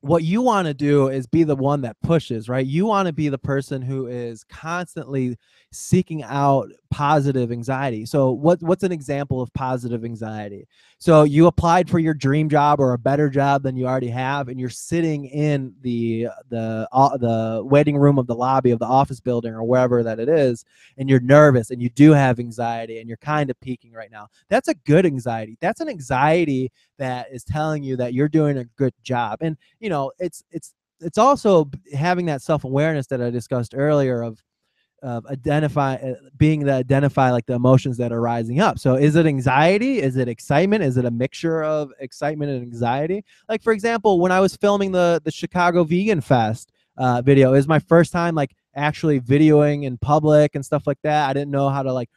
what you want to do is be the one that pushes, right? You want to be the person who is constantly seeking out positive anxiety. So what's an example of positive anxiety? So you applied for your dream job or a better job than you already have, and you're sitting in the waiting room of the lobby of the office building or wherever that it is, and you're nervous and you do have anxiety and you're kind of peaking right now. That's a good anxiety. That's an anxiety that is telling you that you're doing a good job. And you know, it's also having that self-awareness that I discussed earlier of identify like the emotions that are rising up. So is it anxiety? Is it excitement? Is it a mixture of excitement and anxiety? Like for example, when I was filming the Chicago Vegan Fest, video. It was my first time like actually videoing in public and stuff like that. I didn't know how to like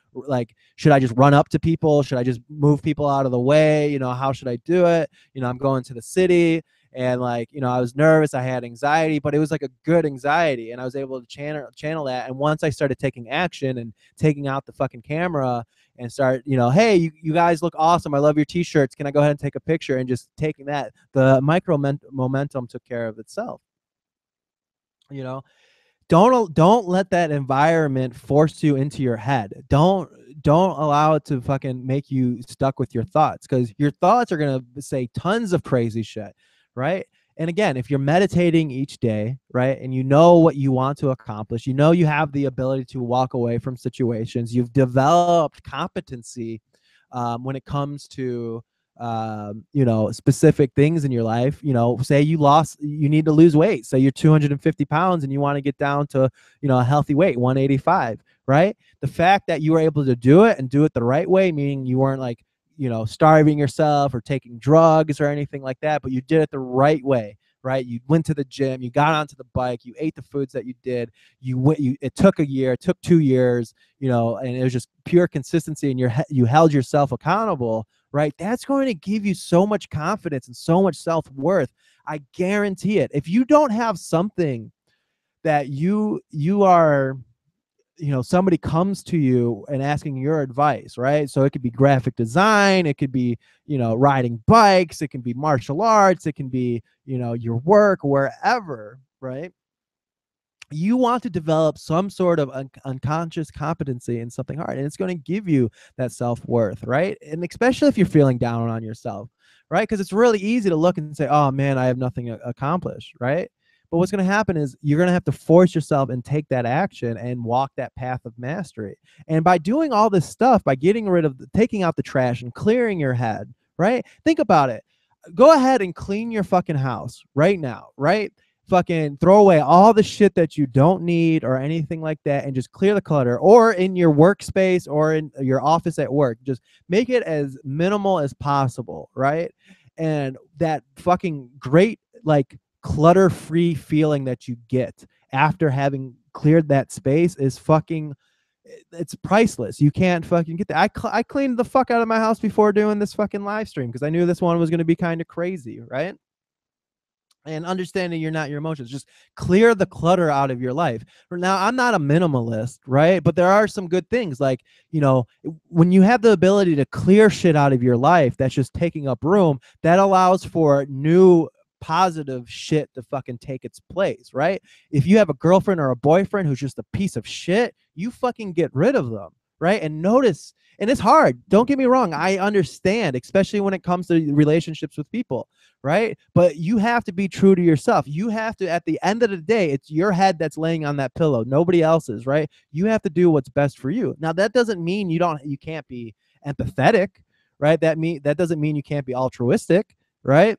should I just run up to people? Should I just move people out of the way? You know, how should I do it? You know, I'm going to the city and like, you know, I was nervous, I had anxiety, but it was like a good anxiety and I was able to channel that. And once I started taking action and taking out the fucking camera and start, you know, hey, you guys look awesome. I love your t-shirts. Can I go ahead and take a picture? And just taking that, the micro momentum took care of itself. You know, don't let that environment force you into your head. Don't allow it to fucking make you stuck with your thoughts, because your thoughts are going to say tons of crazy shit, right? And again, if you're meditating each day, right, and you know what you want to accomplish, you know you have the ability to walk away from situations, you've developed competency when it comes to you know, specific things in your life. You know, say you need to lose weight. Say you're 250 pounds and you want to get down to, you know, a healthy weight, 185, right? The fact that you were able to do it and do it the right way, meaning you weren't like, you know, starving yourself or taking drugs or anything like that, but you did it the right way, right? You went to the gym, you got onto the bike, you ate the foods that you did, it took a year, it took 2 years, you know, and it was just pure consistency, and you held yourself accountable, right? That's going to give you so much confidence and so much self-worth. I guarantee it. If you don't have something that you are, you know, somebody comes to you and asking your advice, right? So it could be graphic design, it could be, you know, riding bikes, it can be martial arts, it can be, you know, your work, wherever, right? You want to develop some sort of unconscious competency in something hard, and it's going to give you that self-worth, right? And especially if you're feeling down on yourself, right? Because it's really easy to look and say, oh man, I have nothing accomplished, right? But what's going to happen is you're going to have to force yourself and take that action and walk that path of mastery. And by doing all this stuff, by getting rid of taking out the trash and clearing your head, right? Think about it. Go ahead and clean your fucking house right now, right? Fucking throw away all the shit that you don't need or anything like that, and just clear the clutter. Or in your workspace or in your office at work, just make it as minimal as possible, right? And that fucking great, like, clutter-free feeling that you get after having cleared that space is fucking, it's priceless. You can't fucking get that. I cleaned the fuck out of my house before doing this fucking live stream because I knew this one was going to be kind of crazy, right? And understanding you're not your emotions, just clear the clutter out of your life. Now, I'm not a minimalist, right? But there are some good things, like, you know, when you have the ability to clear shit out of your life that's just taking up room, that allows for new positive shit to fucking take its place, right? If you have a girlfriend or a boyfriend who's just a piece of shit, you fucking get rid of them, right? And notice, and it's hard, don't get me wrong, I understand, especially when it comes to relationships with people, right? But you have to be true to yourself. You have to, at the end of the day, it's your head that's laying on that pillow, nobody else's, right? You have to do what's best for you. Now, that doesn't mean you can't be empathetic, right? That doesn't mean you can't be altruistic, right?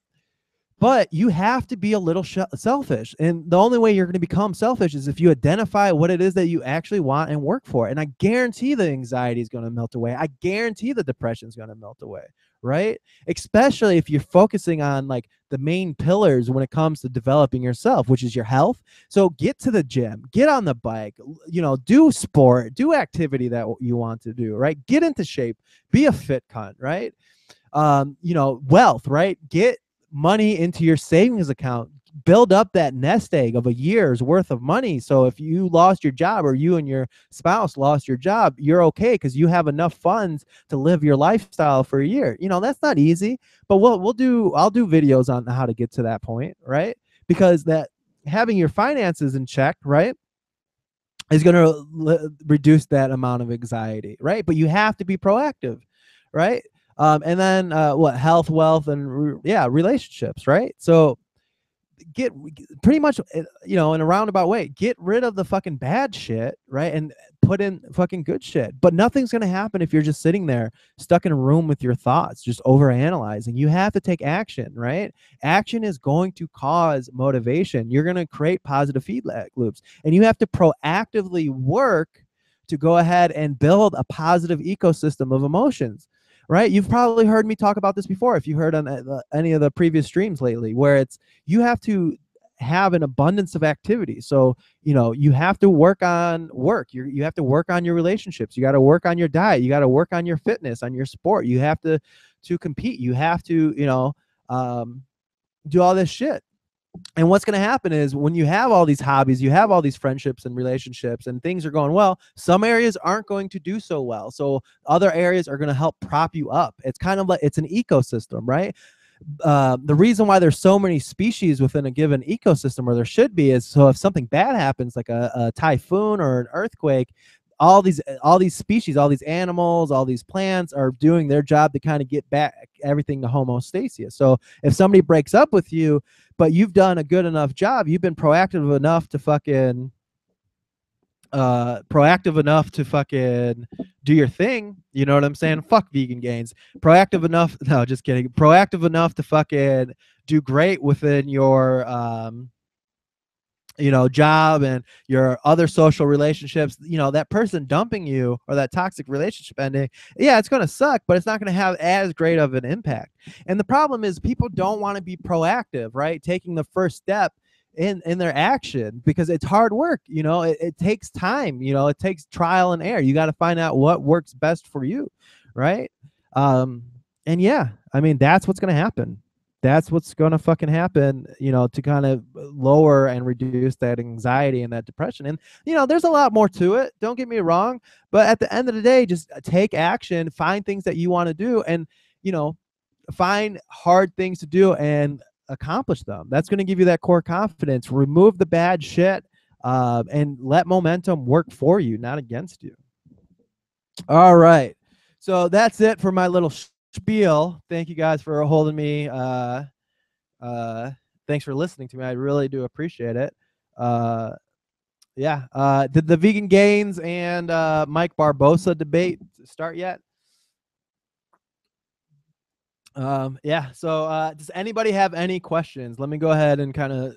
But you have to be a little selfish. And the only way you're going to become selfish is if you identify what it is that you actually want and work for. And I guarantee the anxiety is going to melt away. I guarantee the depression is going to melt away, right? Especially if you're focusing on like the main pillars when it comes to developing yourself, which is your health. So get to the gym, get on the bike, you know, do sport, do activity that you want to do, right? Get into shape, be a fit cunt, right? You know, wealth, right? Get money into your savings account, build up that nest egg of a year's worth of money. So if you lost your job, or you and your spouse lost your job, you're okay because you have enough funds to live your lifestyle for a year. You know, that's not easy, but I'll do videos on how to get to that point, right? Because that having your finances in check, right, is going to reduce that amount of anxiety, right? But you have to be proactive, right? And then health, wealth, and relationships, right? So get pretty much, you know, in a roundabout way, get rid of the fucking bad shit, right? And put in fucking good shit. But nothing's going to happen if you're just sitting there stuck in a room with your thoughts, just overanalyzing. You have to take action, right? Action is going to cause motivation. You're going to create positive feedback loops, and you have to proactively work to go ahead and build a positive ecosystem of emotions. Right? You've probably heard me talk about this before if you heard on any of the previous streams lately, where it's you have to have an abundance of activity. So, you know, you have to work on work. You have to work on your relationships. You got to work on your diet. You got to work on your fitness, on your sport. You have to compete. You have to, you know, do all this shit. And what's going to happen is when you have all these hobbies, you have all these friendships and relationships and things are going well, some areas aren't going to do so well. So other areas are going to help prop you up. It's kind of like, it's an ecosystem, right? The reason why there's so many species within a given ecosystem, or there should be, is so if something bad happens, like a typhoon or an earthquake, all these species, all these animals, all these plants are doing their job to kind of get back everything to homeostasis. So if somebody breaks up with you, but you've done a good enough job, you've been proactive enough to fucking do your thing, you know what I'm saying? Fuck vegan gains. Proactive enough, no, just kidding. Proactive enough to fucking do great within your you know, job and your other social relationships. You know, that person dumping you or that toxic relationship ending, yeah, it's going to suck, but it's not going to have as great of an impact. And the problem is people don't want to be proactive, right? Taking the first step in their action, because it's hard work. You know, it takes time. You know, it takes trial and error. You got to find out what works best for you, right? And yeah, I mean, that's what's going to happen. That's what's going to fucking happen, you know, to kind of lower and reduce that anxiety and that depression. And, you know, there's a lot more to it. Don't get me wrong. But at the end of the day, just take action, find things that you want to do, and, you know, find hard things to do and accomplish them. That's going to give you that core confidence. Remove the bad shit and let momentum work for you, not against you. All right. So that's it for my little spiel. Thank you guys for holding me. Thanks for listening to me. I really do appreciate it. Yeah. Did the Vegan Gains and Mike Barbosa debate start yet? Yeah. So does anybody have any questions? Let me go ahead and kind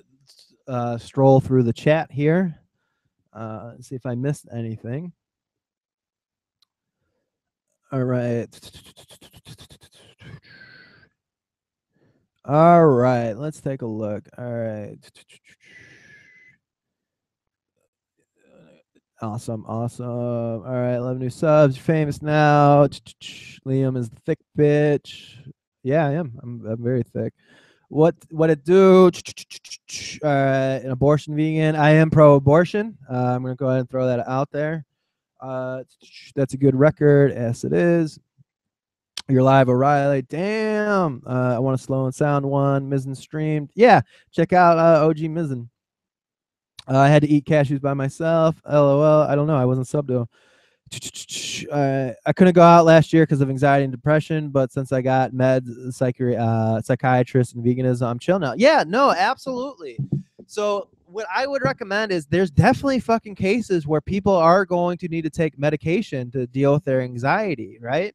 of stroll through the chat here. See if I missed anything. All right. All right. Let's take a look. All right. Awesome. All right. 11 new subs. Famous now. Liam is the thick bitch. Yeah, I am. I'm very thick. What it do? An abortion vegan. I am pro-abortion. I'm gonna go ahead and throw that out there. That's a good record. Yes, it is. You're live, O'Reilly. Damn. I want a slow and sound one. Mizzen streamed. Yeah, check out OG Mizzen. I had to eat cashews by myself. LOL. I don't know. I wasn't subbed to him. I couldn't go out last year because of anxiety and depression, but since I got meds, psychiatrist, and veganism, I'm chill now. Yeah, no, absolutely. So what I would recommend is there's definitely fucking cases where people are going to need to take medication to deal with their anxiety, right?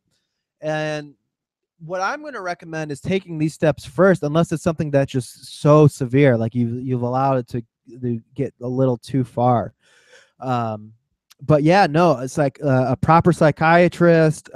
And what I'm going to recommend is taking these steps first, unless it's something that's just so severe, like you've allowed it to get a little too far. But yeah, no, it's like a proper psychiatrist,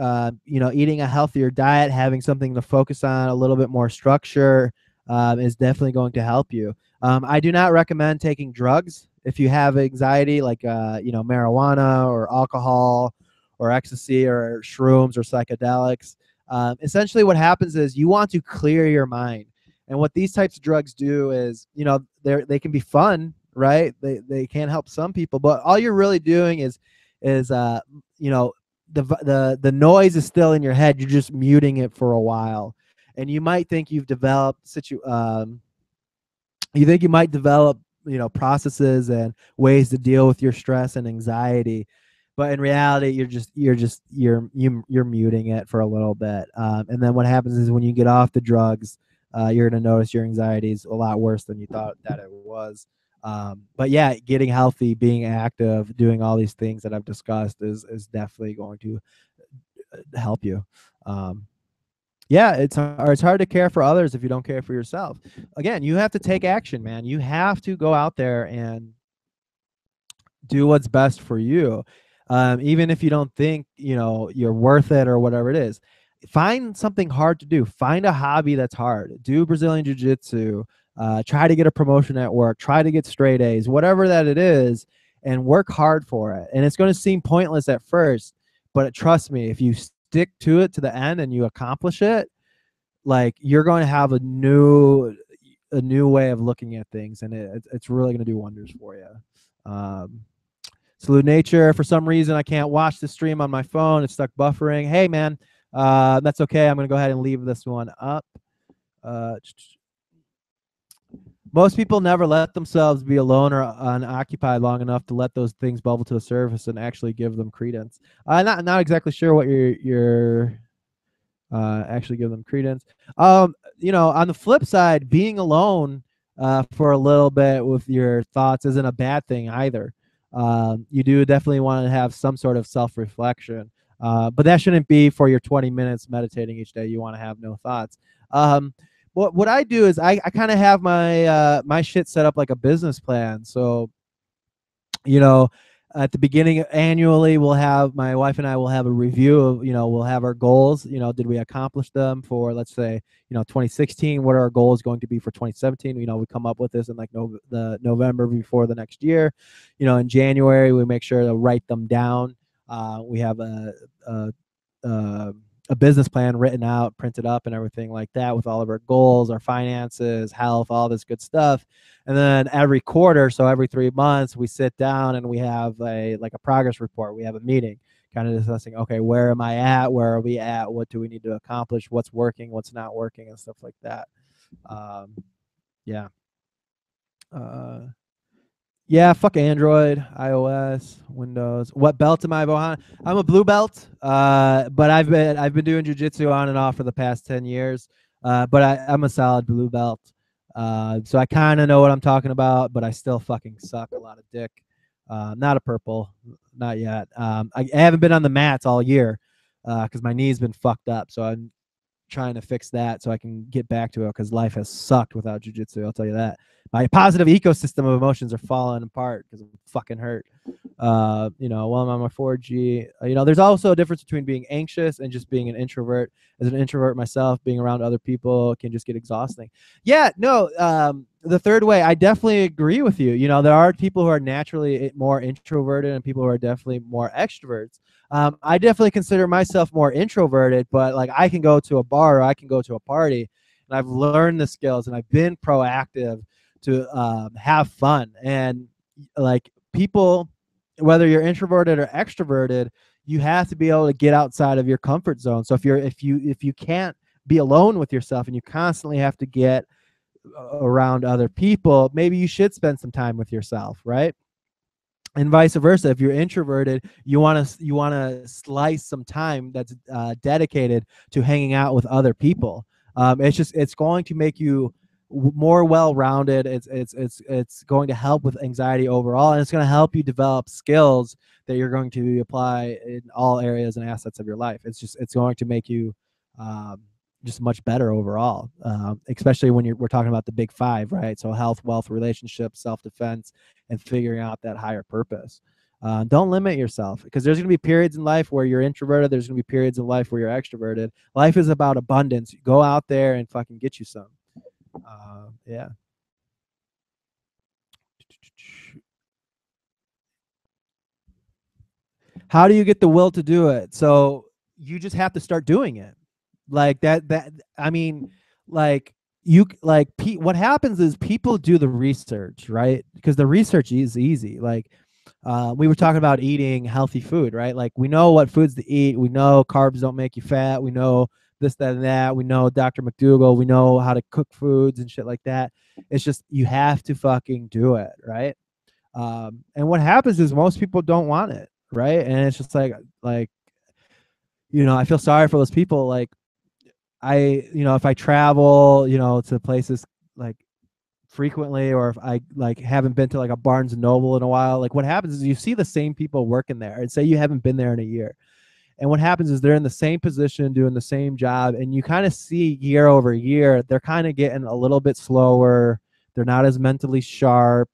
you know, eating a healthier diet, having something to focus on, a little bit more structure is definitely going to help you. I do not recommend taking drugs if you have anxiety, like, you know, marijuana or alcohol or ecstasy or shrooms or psychedelics. Essentially what happens is you want to clear your mind. And what these types of drugs do is, you know, they can be fun, right? They can help some people, but all you're really doing is you know, the noise is still in your head. You're just muting it for a while. And you might think you've developed you know, processes and ways to deal with your stress and anxiety, but in reality you're muting it for a little bit, and then what happens is when you get off the drugs, you're going to notice your anxiety is a lot worse than you thought that it was. But yeah, getting healthy, being active, doing all these things that I've discussed is definitely going to help you. Yeah, it's hard to care for others if you don't care for yourself. Again, you have to take action, man. You have to go out there and do what's best for you. Even if you don't think, you know, you're worth it or whatever it is. Find something hard to do. Find a hobby that's hard. Do Brazilian Jiu-Jitsu. try to get a promotion at work, try to get straight A's, whatever that it is, and work hard for it. And it's going to seem pointless at first, but trust me, if you stick to it to the end and you accomplish it, like you're going to have a new way of looking at things, and it's really going to do wonders for you. Salute Nature. For some reason, I can't watch the stream on my phone. It's stuck buffering. Hey, man, that's okay. I'm going to go ahead and leave this one up. Most people never let themselves be alone or unoccupied long enough to let those things bubble to the surface and actually give them credence. Not exactly sure what you're actually give them credence. On the flip side, being alone for a little bit with your thoughts isn't a bad thing either. You do definitely want to have some sort of self-reflection, but that shouldn't be for your 20 minutes meditating each day. You want to have no thoughts. What I do is I kind of have my my shit set up like a business plan. So, at the beginning annually, my wife and I will have a review of, we'll have our goals. Did we accomplish them for, let's say, 2016? What are our goals going to be for 2017? We come up with this in like the November before the next year. In January, we make sure to write them down. We have a business plan written out, printed up, and everything like that with all of our goals, our finances, health, all this good stuff. And then every quarter, so every 3 months, we sit down and we have a progress report. We have a meeting, kind of discussing, okay, where am I at? Where are we at? What do we need to accomplish? What's working? What's not working? And stuff like that. Yeah. Yeah, fuck Android, iOS, Windows. What belt am I behind? I'm a blue belt, but I've been doing jiu-jitsu on and off for the past 10 years. But I'm a solid blue belt. So I kind of know what I'm talking about, but I still fucking suck a lot of dick. Not a purple, not yet. I haven't been on the mats all year because my knee's been fucked up. So I'm trying to fix that so I can get back to it, because life has sucked without jiu-jitsu. I'll tell you that. My positive ecosystem of emotions are falling apart because I'm fucking hurt. While I'm on my 4G, there's also a difference between being anxious and just being an introvert. As an introvert myself, being around other people can just get exhausting. Yeah, no, the third way, I definitely agree with you. There are people who are naturally more introverted and people who are definitely more extroverts. I definitely consider myself more introverted, but like I can go to a bar or I can go to a party, and I've learned the skills and I've been proactive to have fun. And like people, whether you're introverted or extroverted, you have to be able to get outside of your comfort zone. So if you can't be alone with yourself and you constantly have to get around other people, maybe you should spend some time with yourself, right? And vice versa. If you're introverted, you want to slice some time that's dedicated to hanging out with other people. It's going to make you more well-rounded. It's going to help with anxiety overall, and it's going to help you develop skills that you're going to apply in all areas and assets of your life. It's going to make you just much better overall, especially when we're talking about the big five, right? So health, wealth, relationships, self-defense, and figuring out that higher purpose. Don't limit yourself, because there's going to be periods in life where you're introverted. There's going to be periods in life where you're extroverted. Life is about abundance. Go out there and fucking get you some. Yeah. How do you get the will to do it? So you just have to start doing it. Like I mean, like what happens is people do the research, right? Because the research is easy. Like we were talking about eating healthy food, right? Like we know what foods to eat. We know carbs don't make you fat. We know this, that, and that. We know Dr. McDougall. We know how to cook foods and shit like that. It's just you have to fucking do it, right? And what happens is most people don't want it, right? And it's just like I feel sorry for those people. Like if I travel, to places like frequently, or if I like haven't been to like a Barnes and Noble in a while, like what happens is you see the same people working there, and say you haven't been there in a year. And what happens is they're in the same position, doing the same job, and you kind of see year over year, they're kind of getting a little bit slower. They're not as mentally sharp,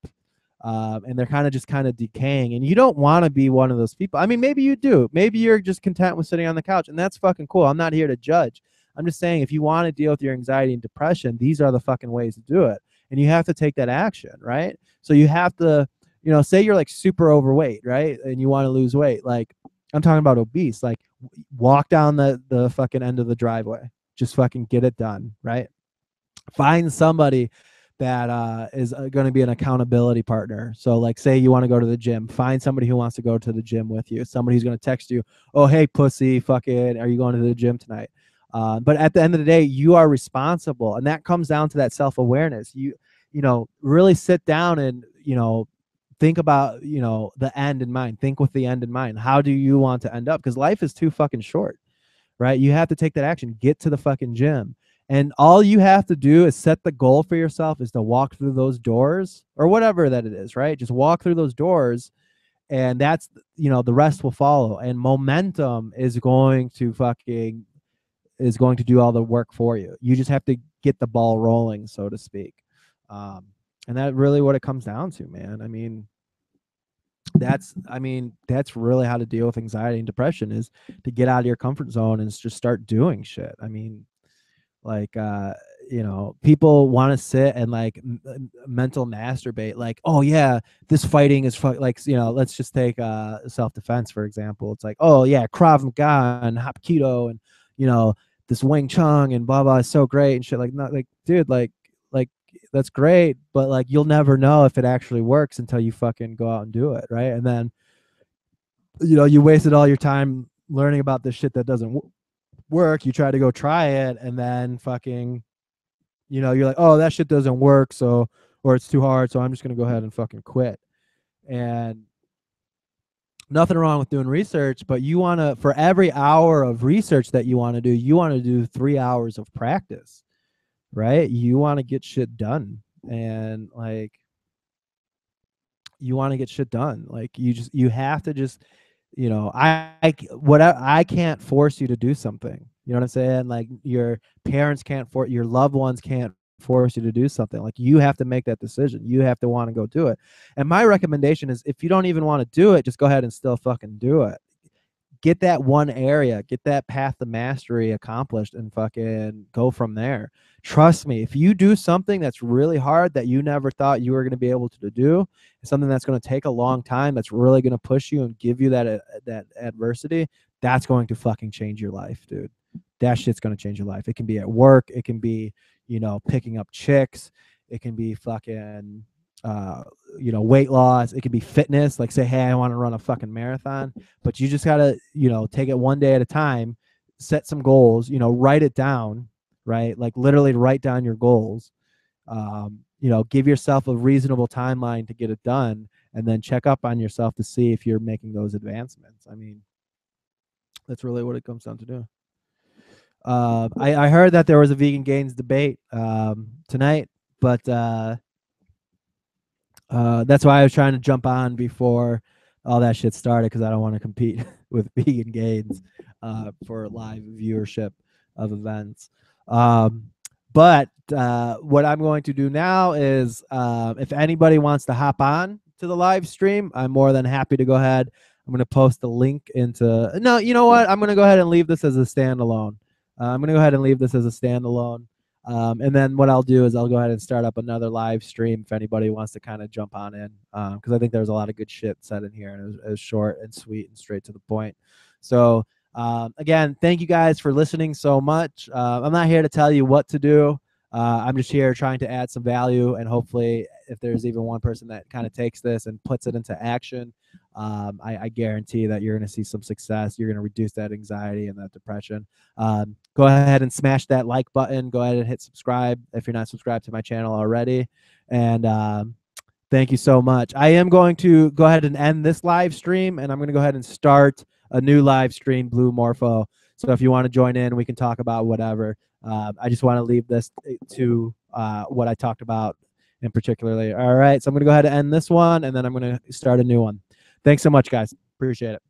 and they're kind of decaying. And you don't want to be one of those people. I mean, maybe you do. Maybe you're just content with sitting on the couch, and that's fucking cool. I'm not here to judge. I'm just saying, if you want to deal with your anxiety and depression, these are the fucking ways to do it. and you have to take that action, right? So you have to, you know, say you're like super overweight, right? And you want to lose weight. Like, I'm talking about obese. Like, walk down the fucking end of the driveway. Just fucking get it done, right? Find somebody that is going to be an accountability partner. So like, say you want to go to the gym, find somebody who wants to go to the gym with you. Somebody who's going to text you, oh, hey, pussy, fucking, are you going to the gym tonight? But at the end of the day, you are responsible. And that comes down to that self-awareness. You know, really sit down and, you know, think about, you know, the end in mind. Think with the end in mind. How do you want to end up? Because life is too fucking short, right? You have to take that action. Get to the fucking gym. And all you have to do is set the goal for yourself is to walk through those doors or whatever that it is, right? Just walk through those doors, and that's, you know, the rest will follow. And momentum is going to do all the work for you. You just have to get the ball rolling, so to speak. And that's really what it comes down to, man. I mean, that's really how to deal with anxiety and depression, is to get out of your comfort zone and just start doing shit. I mean, like, you know, people want to sit and like mental masturbate, like, oh yeah, this fighting is like, you know, let's just take self-defense for example. It's like, oh yeah, Krav Maga and Hapkido and, you know, this Wing Chun and blah blah is so great and shit. Like, not like, dude, like that's great, but like, you'll never know if it actually works until you fucking go out and do it, right? And then, you know, you wasted all your time learning about this shit that doesn't work. You try to go try it, and then fucking, you know, you're like, oh, that shit doesn't work, so, or it's too hard, so I'm just gonna go ahead and fucking quit. And nothing wrong with doing research, but you want to, for every hour of research that you want to do, you want to do 3 hours of practice, right? You want to get shit done. And like, you want to get shit done. Like, you have to just, you know, I can't force you to do something. You know what I'm saying? Like, your parents can't force, your loved ones can't force you to do something. Like, you have to make that decision. You have to want to go do it. And my recommendation is, if you don't even want to do it, just go ahead and still fucking do it. Get that one area, get that path to mastery accomplished, and fucking go from there. Trust me, if you do something that's really hard that you never thought you were going to be able to do, something that's going to take a long time, that's really going to push you and give you that adversity, that's going to fucking change your life, dude. That shit's going to change your life. It can be at work, it can be, you know, picking up chicks, it can be fucking you know, weight loss, it could be fitness. Like, say, hey, I want to run a fucking marathon, but you just gotta, you know, take it one day at a time, set some goals, you know, write it down, right? Like, literally write down your goals. You know, give yourself a reasonable timeline to get it done, and then check up on yourself to see if you're making those advancements. I mean, that's really what it comes down to do. I heard that there was a Vegan Gains debate tonight, but that's why I was trying to jump on before all that shit started, because I don't want to compete with Vegan Gains for live viewership of events. But what I'm going to do now is, if anybody wants to hop on to the live stream, I'm more than happy to go ahead. I'm going to post the link into, no, you know what? I'm going to go ahead and leave this as a standalone. And then what I'll do is I'll go ahead and start up another live stream if anybody wants to kind of jump on in, because I think there's a lot of good shit said in here, and it was short and sweet and straight to the point. So again, thank you guys for listening so much. I'm not here to tell you what to do. I'm just here trying to add some value, and hopefully if there's even one person that kind of takes this and puts it into action, I guarantee that you're going to see some success. You're going to reduce that anxiety and that depression. Go ahead and smash that like button. Go ahead and hit subscribe if you're not subscribed to my channel already. And thank you so much. I am going to go ahead and end this live stream, and I'm going to go ahead and start a new live stream, Blue Morpho. So if you want to join in, we can talk about whatever. I just want to leave this to what I talked about in particularly. All right, so I'm going to go ahead and end this one, and then I'm going to start a new one. Thanks so much, guys. Appreciate it.